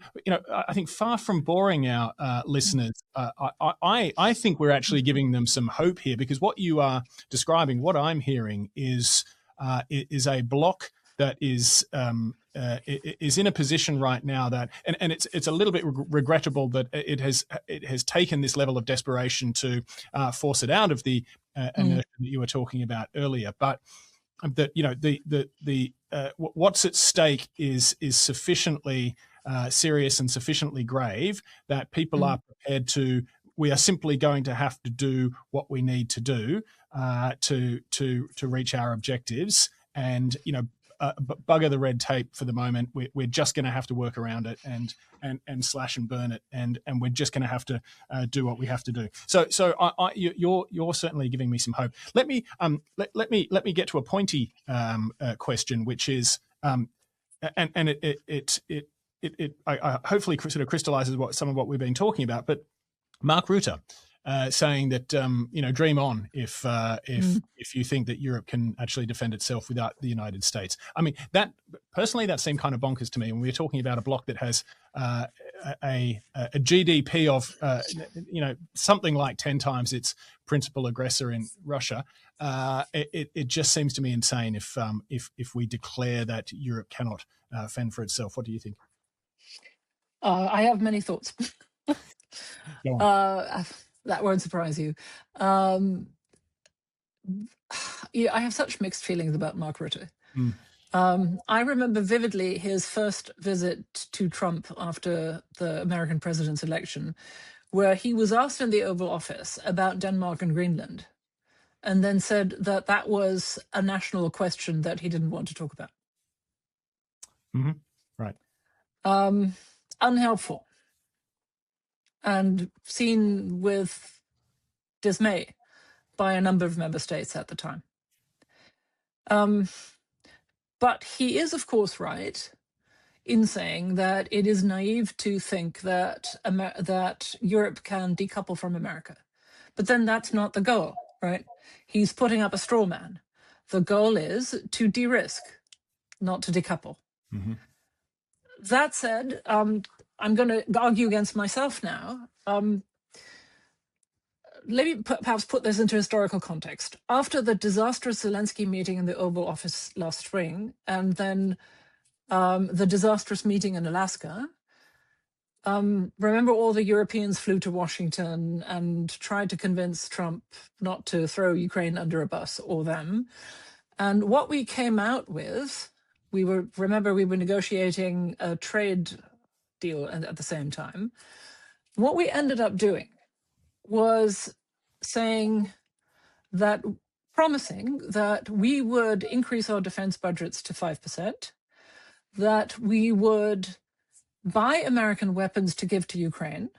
I think far from boring our listeners, I think we're actually giving them some hope here, because what you are describing, what I'm hearing is a bloc that is in a position right now that, and it's a little bit regrettable that it has taken this level of desperation to force it out of the inertia that you were talking about earlier, but that what's at stake is sufficiently serious and sufficiently grave that people are prepared to. We are simply going to have to do what we need to do to reach our objectives, and bugger the red tape for the moment. We're just going to have to work around it and slash and burn it, and we're just going to have to do what we have to do. So you're certainly giving me some hope. Let me get to a pointy question, which is I hopefully sort of crystallizes some of what we've been talking about. But Mark Rutte saying that dream on if you think that Europe can actually defend itself without the United States. I mean, that personally, that seemed kind of bonkers to me. When we're talking about a bloc that has a GDP of something like 10 times its principal aggressor in Russia, it just seems to me insane if we declare that Europe cannot fend for itself. What do you think? I have many thoughts. Go on. That won't surprise you. I have such mixed feelings about Mark Rutte. I remember vividly his first visit to Trump after the American president's election, where he was asked in the Oval Office about Denmark and Greenland, and then said that was a national question that he didn't want to talk about. Right. Unhelpful. And seen with dismay by a number of member states at the time. But he is, of course, right in saying that it is naive to think that that Europe can decouple from America. But then that's not the goal, right? He's putting up a straw man. The goal is to de-risk, not to decouple. That said, I'm going to argue against myself now. Let me perhaps put this into historical context. After the disastrous Zelensky meeting in the Oval Office last spring, and then the disastrous meeting in Alaska. Remember, all the Europeans flew to Washington and tried to convince Trump not to throw Ukraine under a bus or them. And what we came out with, we were negotiating a trade deal at the same time. What we ended up doing was promising that we would increase our defense budgets to 5%, that we would buy American weapons to give to Ukraine,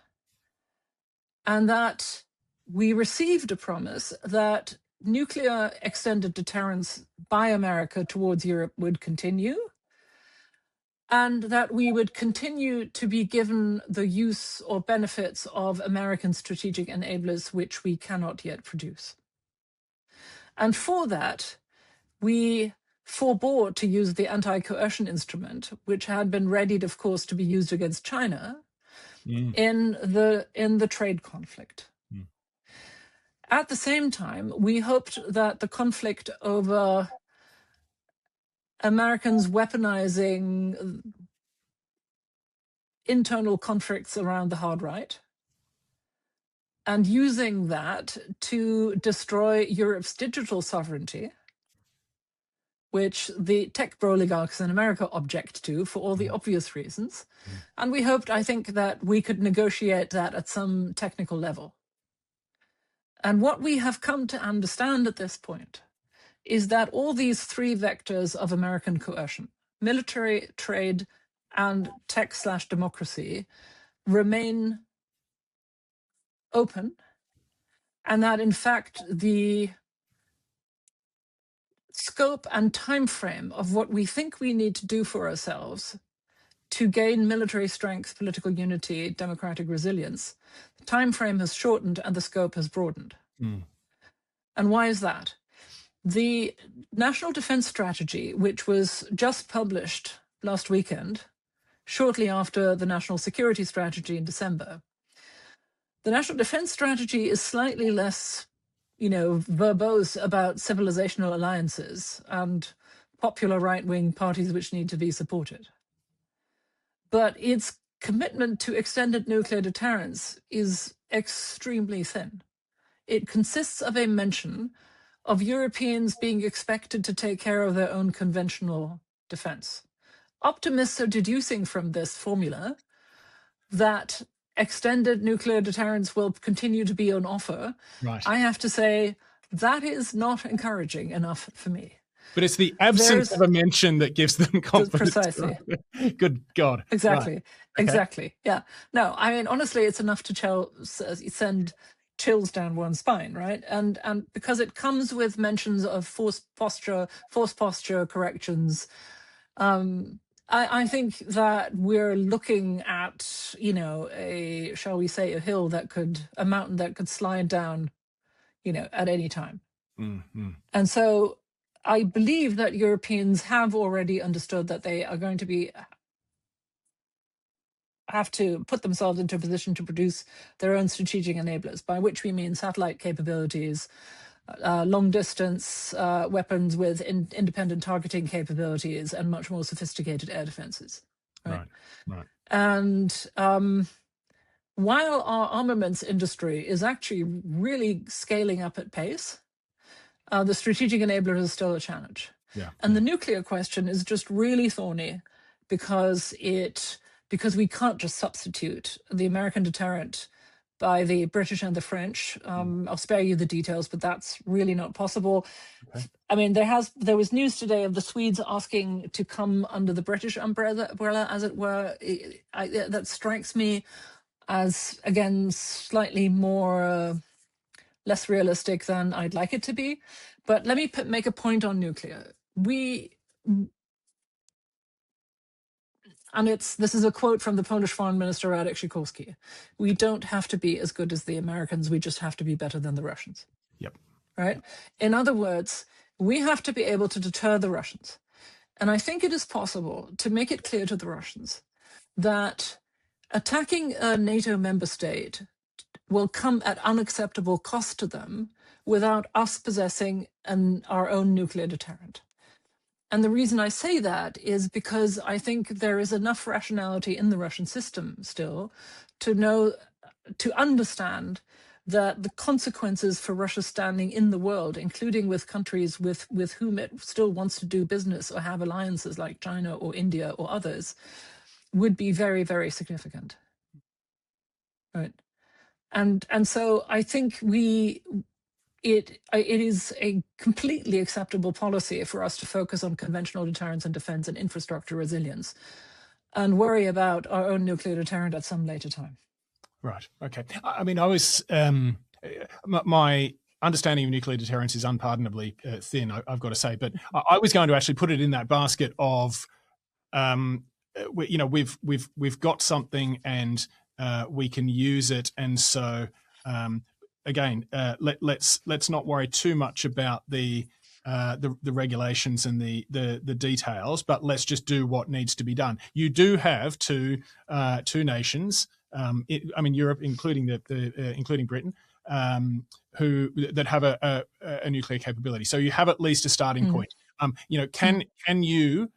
and that we received a promise that nuclear extended deterrence by America towards Europe would continue, and that we would continue to be given the use or benefits of American strategic enablers, which we cannot yet produce. And for that, we forbore to use the anti-coercion instrument, which had been readied, of course, to be used against China in the trade conflict. At the same time, we hoped that the conflict over Americans weaponizing internal conflicts around the hard right and using that to destroy Europe's digital sovereignty, which the tech oligarchs in America object to for all the obvious reasons. And we hoped, I think, that we could negotiate that at some technical level. And what we have come to understand at this point is that all these three vectors of American coercion, military, trade, and tech/democracy, remain open, and that in fact the scope and time frame of what we think we need to do for ourselves to gain military strength, political unity, democratic resilience, the time frame has shortened and the scope has broadened. And why is that? The National Defense Strategy, which was just published last weekend, shortly after the National Security Strategy in December, the National Defense Strategy is slightly less, verbose about civilizational alliances and popular right-wing parties which need to be supported. But its commitment to extended nuclear deterrence is extremely thin. It consists of a mention of Europeans being expected to take care of their own conventional defense. Optimists are deducing from this formula that extended nuclear deterrence will continue to be on offer. Right. I have to say, that is not encouraging enough for me. But it's the absence of a mention that gives them confidence. Precisely. Good God. Exactly. Right. Exactly. Yeah. No, I mean, honestly, it's enough to send chills down one's spine, right? And because it comes with mentions of force posture corrections. I think that we're looking at, a mountain that could slide down, at any time. And so I believe that Europeans have already understood that they are going to have to put themselves into a position to produce their own strategic enablers, by which we mean satellite capabilities, long-distance weapons with independent targeting capabilities, and much more sophisticated air defenses. Right. And while our armaments industry is actually really scaling up at pace, the strategic enabler is still a challenge. And the nuclear question is just really thorny because we can't just substitute the American deterrent by the British and the French. I'll spare you the details, but that's really not possible. Okay. I mean, there was news today of the Swedes asking to come under the British umbrella, as it were. That strikes me as, again, slightly more less realistic than I'd like it to be. But let me make a point on nuclear. And this is a quote from the Polish Foreign Minister Radek Sikorski. We don't have to be as good as the Americans. We just have to be better than the Russians. Yep. Right? In other words, we have to be able to deter the Russians. And I think it is possible to make it clear to the Russians that attacking a NATO member state will come at unacceptable cost to them without us possessing our own nuclear deterrent. And the reason I say that is because I think there is enough rationality in the Russian system still to understand that the consequences for Russia's standing in the world, including with countries with whom it still wants to do business or have alliances like China or India or others, would be very, very significant. Right. And so I think it is a completely acceptable policy for us to focus on conventional deterrence and defense and infrastructure resilience and worry about our own nuclear deterrent at some later time. Right. Okay. I mean, I was my understanding of nuclear deterrence is unpardonably thin, I've got to say, but I was going to actually put it in that basket of, we've got something and we can use it, and so again, let's not worry too much about the regulations and the details, but let's just do what needs to be done. You do have two nations. Europe, including including Britain, who that have a nuclear capability. So you have at least a starting point. Can you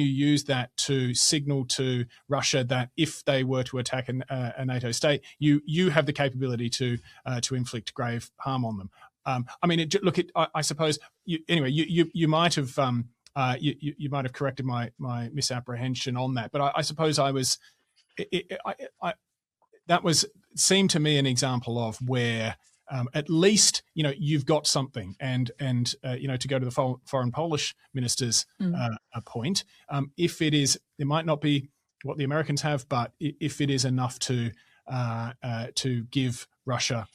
use that to signal to Russia that if they were to attack a NATO state, you have the capability to inflict grave harm on them? I suppose you might have you might have corrected my misapprehension on that, but I suppose I was. That seemed to me an example of where at least you've got something, and to go to the foreign Polish minister's point, if it is, it might not be what the Americans have, but if it is enough to give Russia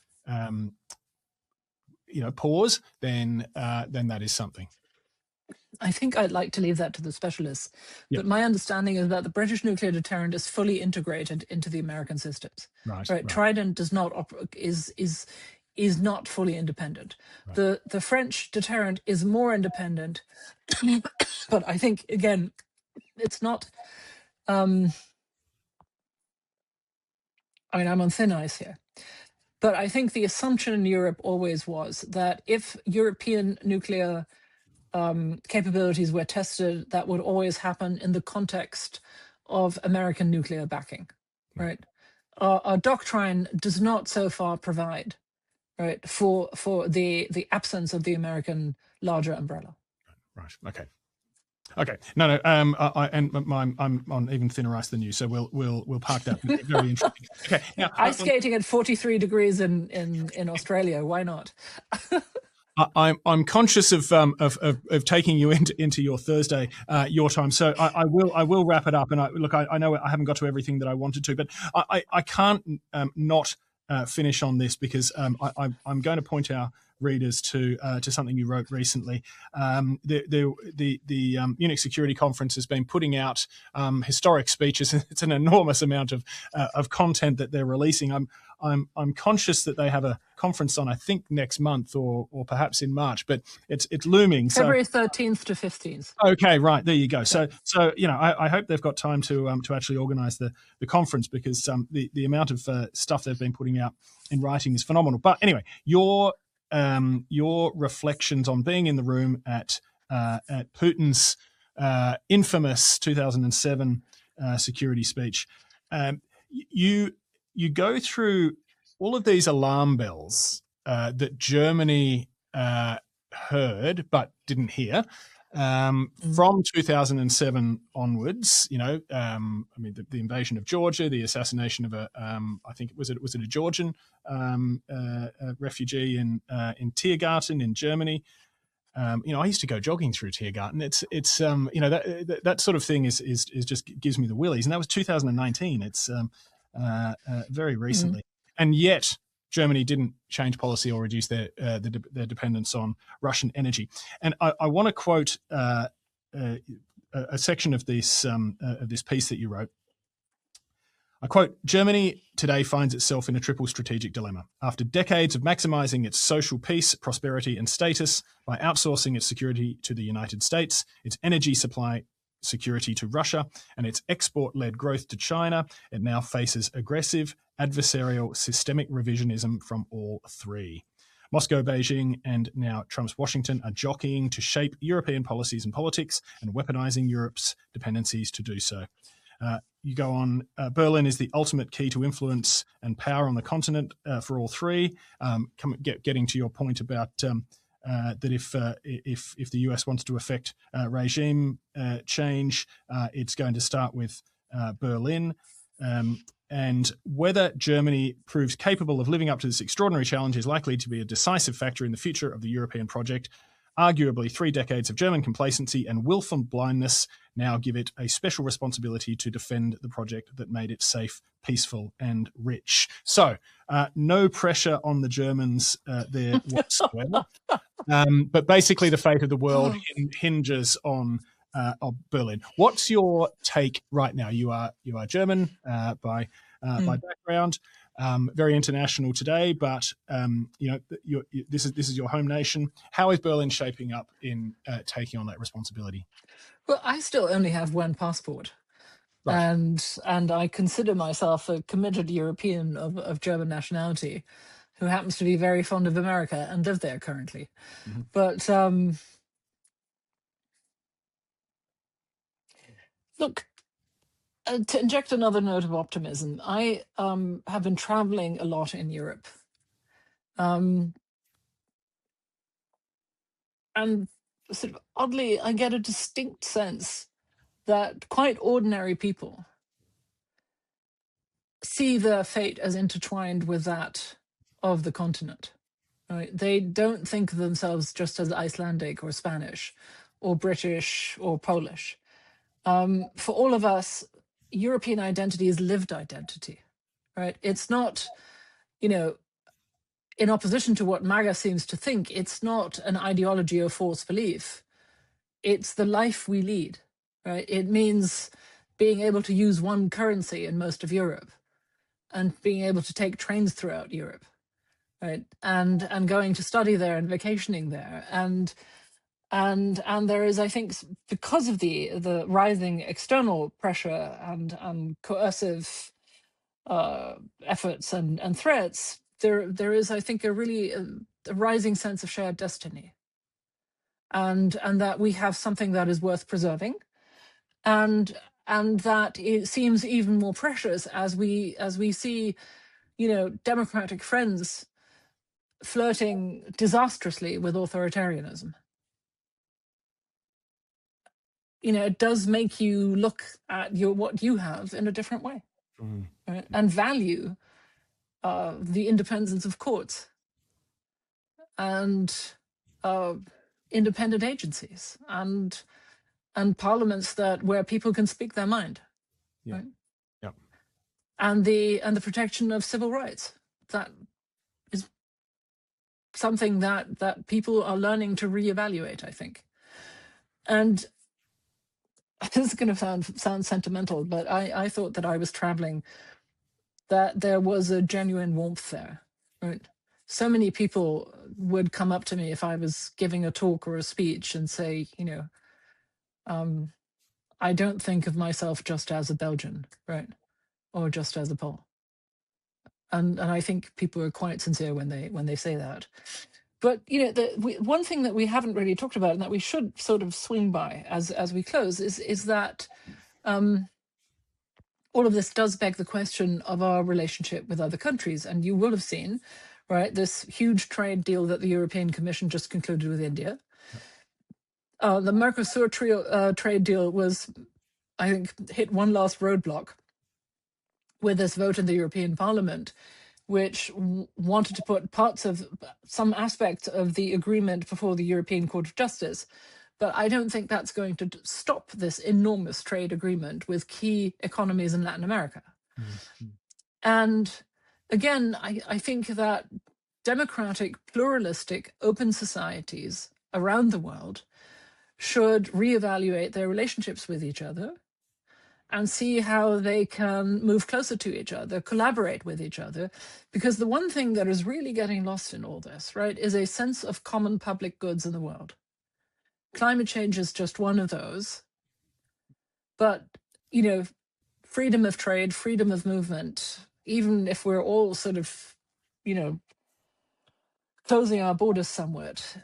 pause, then that is something. I think I'd like to leave that to the specialists, but my understanding is that the British nuclear deterrent is fully integrated into the American systems. Right. Trident does not is not fully independent. Right. The French deterrent is more independent, but I think again, it's not. I'm on thin ice here, but I think the assumption in Europe always was that if European nuclear capabilities were tested, that would always happen in the context of American nuclear backing, right? Our doctrine does not so far provide, right, for the absence of the American larger umbrella. Right. Okay. No. I'm on even thinner ice than you, so we'll park that. Very interesting. Okay. Now, ice skating at 43 degrees in Australia. Why not? I'm conscious of taking you into your Thursday, your time. So I will wrap it up. And I know I haven't got to everything that I wanted to, but I can't not finish on this because I'm going to point our readers to something you wrote recently. The Munich Security Conference has been putting out historic speeches. It's an enormous amount of content that they're releasing. I'm conscious that they have a conference on, I think, next month or perhaps in March, but it's looming. February 13th to 15th. Okay, right, there you go. So I hope they've got time to actually organise the conference, because the amount of stuff they've been putting out in writing is phenomenal. But anyway, your reflections on being in the room at Putin's infamous 2007 security speech. You go through all of these alarm bells that Germany heard but didn't hear from 2007 onwards. The invasion of Georgia, the assassination of I think was it a Georgian refugee in Tiergarten in Germany. I used to go jogging through Tiergarten. It's that sort of thing is just gives me the willies. And that was 2019. It's very recently, and yet Germany didn't change policy or reduce their dependence on Russian energy. And I want to quote a section of this piece that you wrote. I quote, "Germany today finds itself in a triple strategic dilemma. After decades of maximizing its social peace, prosperity, and status by outsourcing its security to the United States, its energy supply security to Russia, and its export-led growth to China, it now faces aggressive, adversarial, systemic revisionism from all three. Moscow, Beijing, and now Trump's Washington are jockeying to shape European policies and politics and weaponizing Europe's dependencies to do so. You go on, Berlin is the ultimate key to influence and power on the continent for all three. Getting to your point about that if the US wants to affect regime change, it's going to start with Berlin. And whether Germany proves capable of living up to this extraordinary challenge is likely to be a decisive factor in the future of the European project. Arguably, 3 decades of German complacency and willful blindness now give it a special responsibility to defend the project that made it safe, peaceful, and rich. So, no pressure on the Germans there whatsoever. But basically, the fate of the world hinges on Berlin. What's your take right now? You are German by background. Very international today, but this is your home nation. How is Berlin shaping up in taking on that responsibility? Well, I still only have one passport, right. and I consider myself a committed European of German nationality, who happens to be very fond of America and live there currently. Mm-hmm. But look. To inject another note of optimism, I have been traveling a lot in Europe. And sort of oddly, I get a distinct sense that quite ordinary people see their fate as intertwined with that of the continent. Right? They don't think of themselves just as Icelandic or Spanish or British or Polish. For all of us, European identity is lived identity, right? It's not, in opposition to what MAGA seems to think, it's not an ideology of false belief. It's the life we lead, right? It means being able to use one currency in most of Europe and being able to take trains throughout Europe, right? And going to study there and vacationing there. And there is, I think, because of the rising external pressure and coercive efforts and threats, there is, I think, a really a rising sense of shared destiny, and that we have something that is worth preserving, and that it seems even more precious as we see, democratic friends flirting disastrously with authoritarianism. It does make you look at what you have in a different way, right? And value the independence of courts and independent agencies and parliaments where people can speak their mind, right? Yeah. And the protection of civil rights. That is something that people are learning to reevaluate, I think. And this is going to sound sentimental, but I thought that I was traveling, that there was a genuine warmth there, right? So many people would come up to me if I was giving a talk or a speech and say, I don't think of myself just as a Belgian, right? Or just as a Pole. And I think people are quite sincere when they say that. But one thing that we haven't really talked about and that we should sort of swing by as we close is that all of this does beg the question of our relationship with other countries. And you will have seen, right, this huge trade deal that the European Commission just concluded with India. The Mercosur trade deal was, I think, hit one last roadblock with this vote in the European Parliament, which wanted to put some aspects of the agreement before the European Court of Justice. But I don't think that's going to stop this enormous trade agreement with key economies in Latin America. Mm-hmm. And again, I think that democratic, pluralistic, open societies around the world should reevaluate their relationships with each other and see how they can move closer to each other, collaborate with each other. Because the one thing that is really getting lost in all this, right, is a sense of common public goods in the world. Climate change is just one of those. But, freedom of trade, freedom of movement, even if we're all sort of, closing our borders somewhat.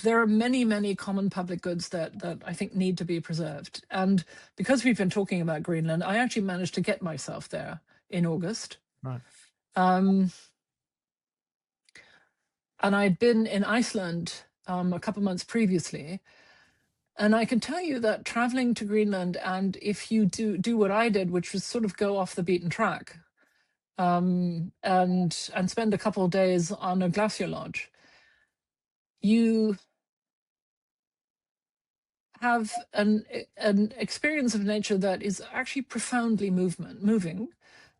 There are many, many common public goods that I think need to be preserved. And because we've been talking about Greenland, I actually managed to get myself there in August. Right. And I'd been in Iceland a couple months previously. And I can tell you that traveling to Greenland, and if you do what I did, which was sort of go off the beaten track, and spend a couple of days on a glacier lodge, you have an experience of nature that is actually profoundly moving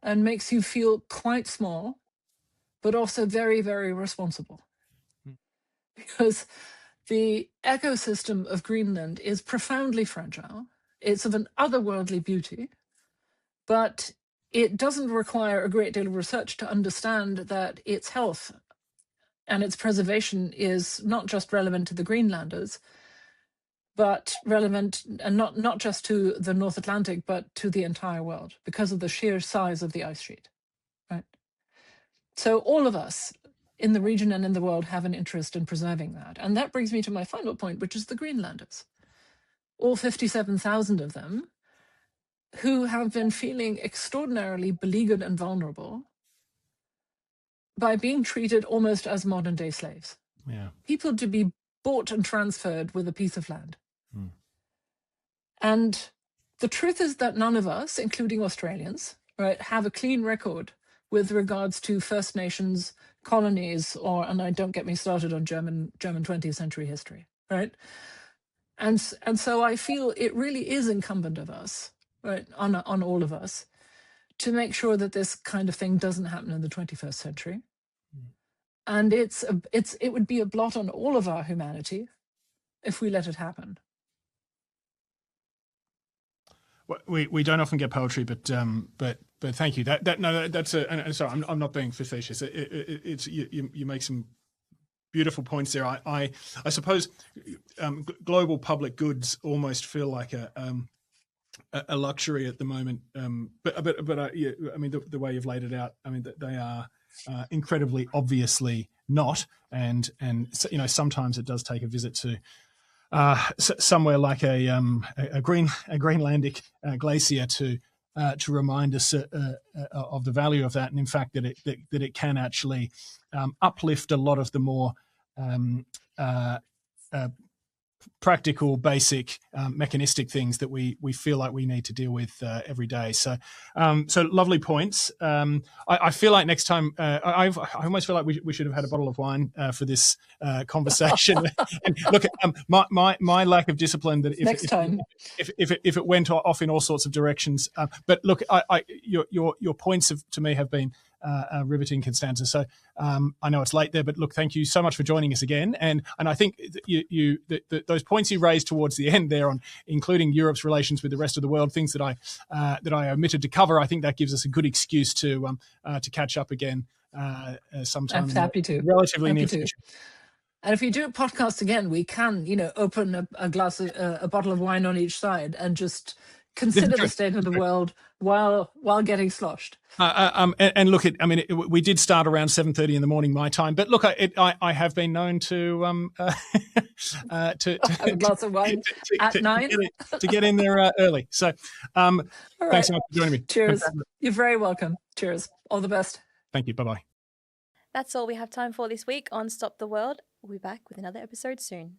and makes you feel quite small, but also very, very responsible. Because the ecosystem of Greenland is profoundly fragile. It's of an otherworldly beauty, but it doesn't require a great deal of research to understand that its health and its preservation is not just relevant to the Greenlanders, but relevant, and not just to the North Atlantic, but to the entire world because of the sheer size of the ice sheet, right? So all of us in the region and in the world have an interest in preserving that. And that brings me to my final point, which is the Greenlanders. All 57,000 of them who have been feeling extraordinarily beleaguered and vulnerable by being treated almost as modern-day slaves. Yeah. People to be bought and transferred with a piece of land. And the truth is that none of us, including Australians, right, have a clean record with regards to First Nations colonies, and I don't get me started on German 20th century history, right? And so I feel it really is incumbent of us, right, on all of us, to make sure that this kind of thing doesn't happen in the 21st century. And it would be a blot on all of our humanity if we let it happen. Well, we don't often get poetry, but thank you. Sorry, I'm not being facetious. It's you make some beautiful points there. I suppose global public goods almost feel like a luxury at the moment. I mean the way you've laid it out. I mean that they are incredibly obviously not, and sometimes it does take a visit to somewhere like a Greenlandic glacier to remind us of the value of that, and in fact that it can actually uplift a lot of the more practical, basic, mechanistic things that we feel like we need to deal with every day. So lovely points. I feel like next time, I almost feel like we should have had a bottle of wine for this conversation. And look, my lack of discipline that if it went off in all sorts of directions. But look, your points to me have been riveting, Constanze. So I know it's late there, but look, thank you so much for joining us again. And I think those points you raised towards the end there on including Europe's relations with the rest of the world, things that I omitted to cover, I think that gives us a good excuse to catch up again sometime. I'm happy to. Relatively near future. And if we do a podcast again, we can, open a glass, a bottle of wine on each side and just consider the state of the world while getting sloshed. And look, we did start around 7:30 in the morning my time, but look, I have been known to have a glass of wine at 9 to get in there early. So, thanks so much for joining me. Cheers. You're very welcome. Cheers. All the best. Thank you. Bye-bye. That's all we have time for this week on Stop the World. We'll be back with another episode soon.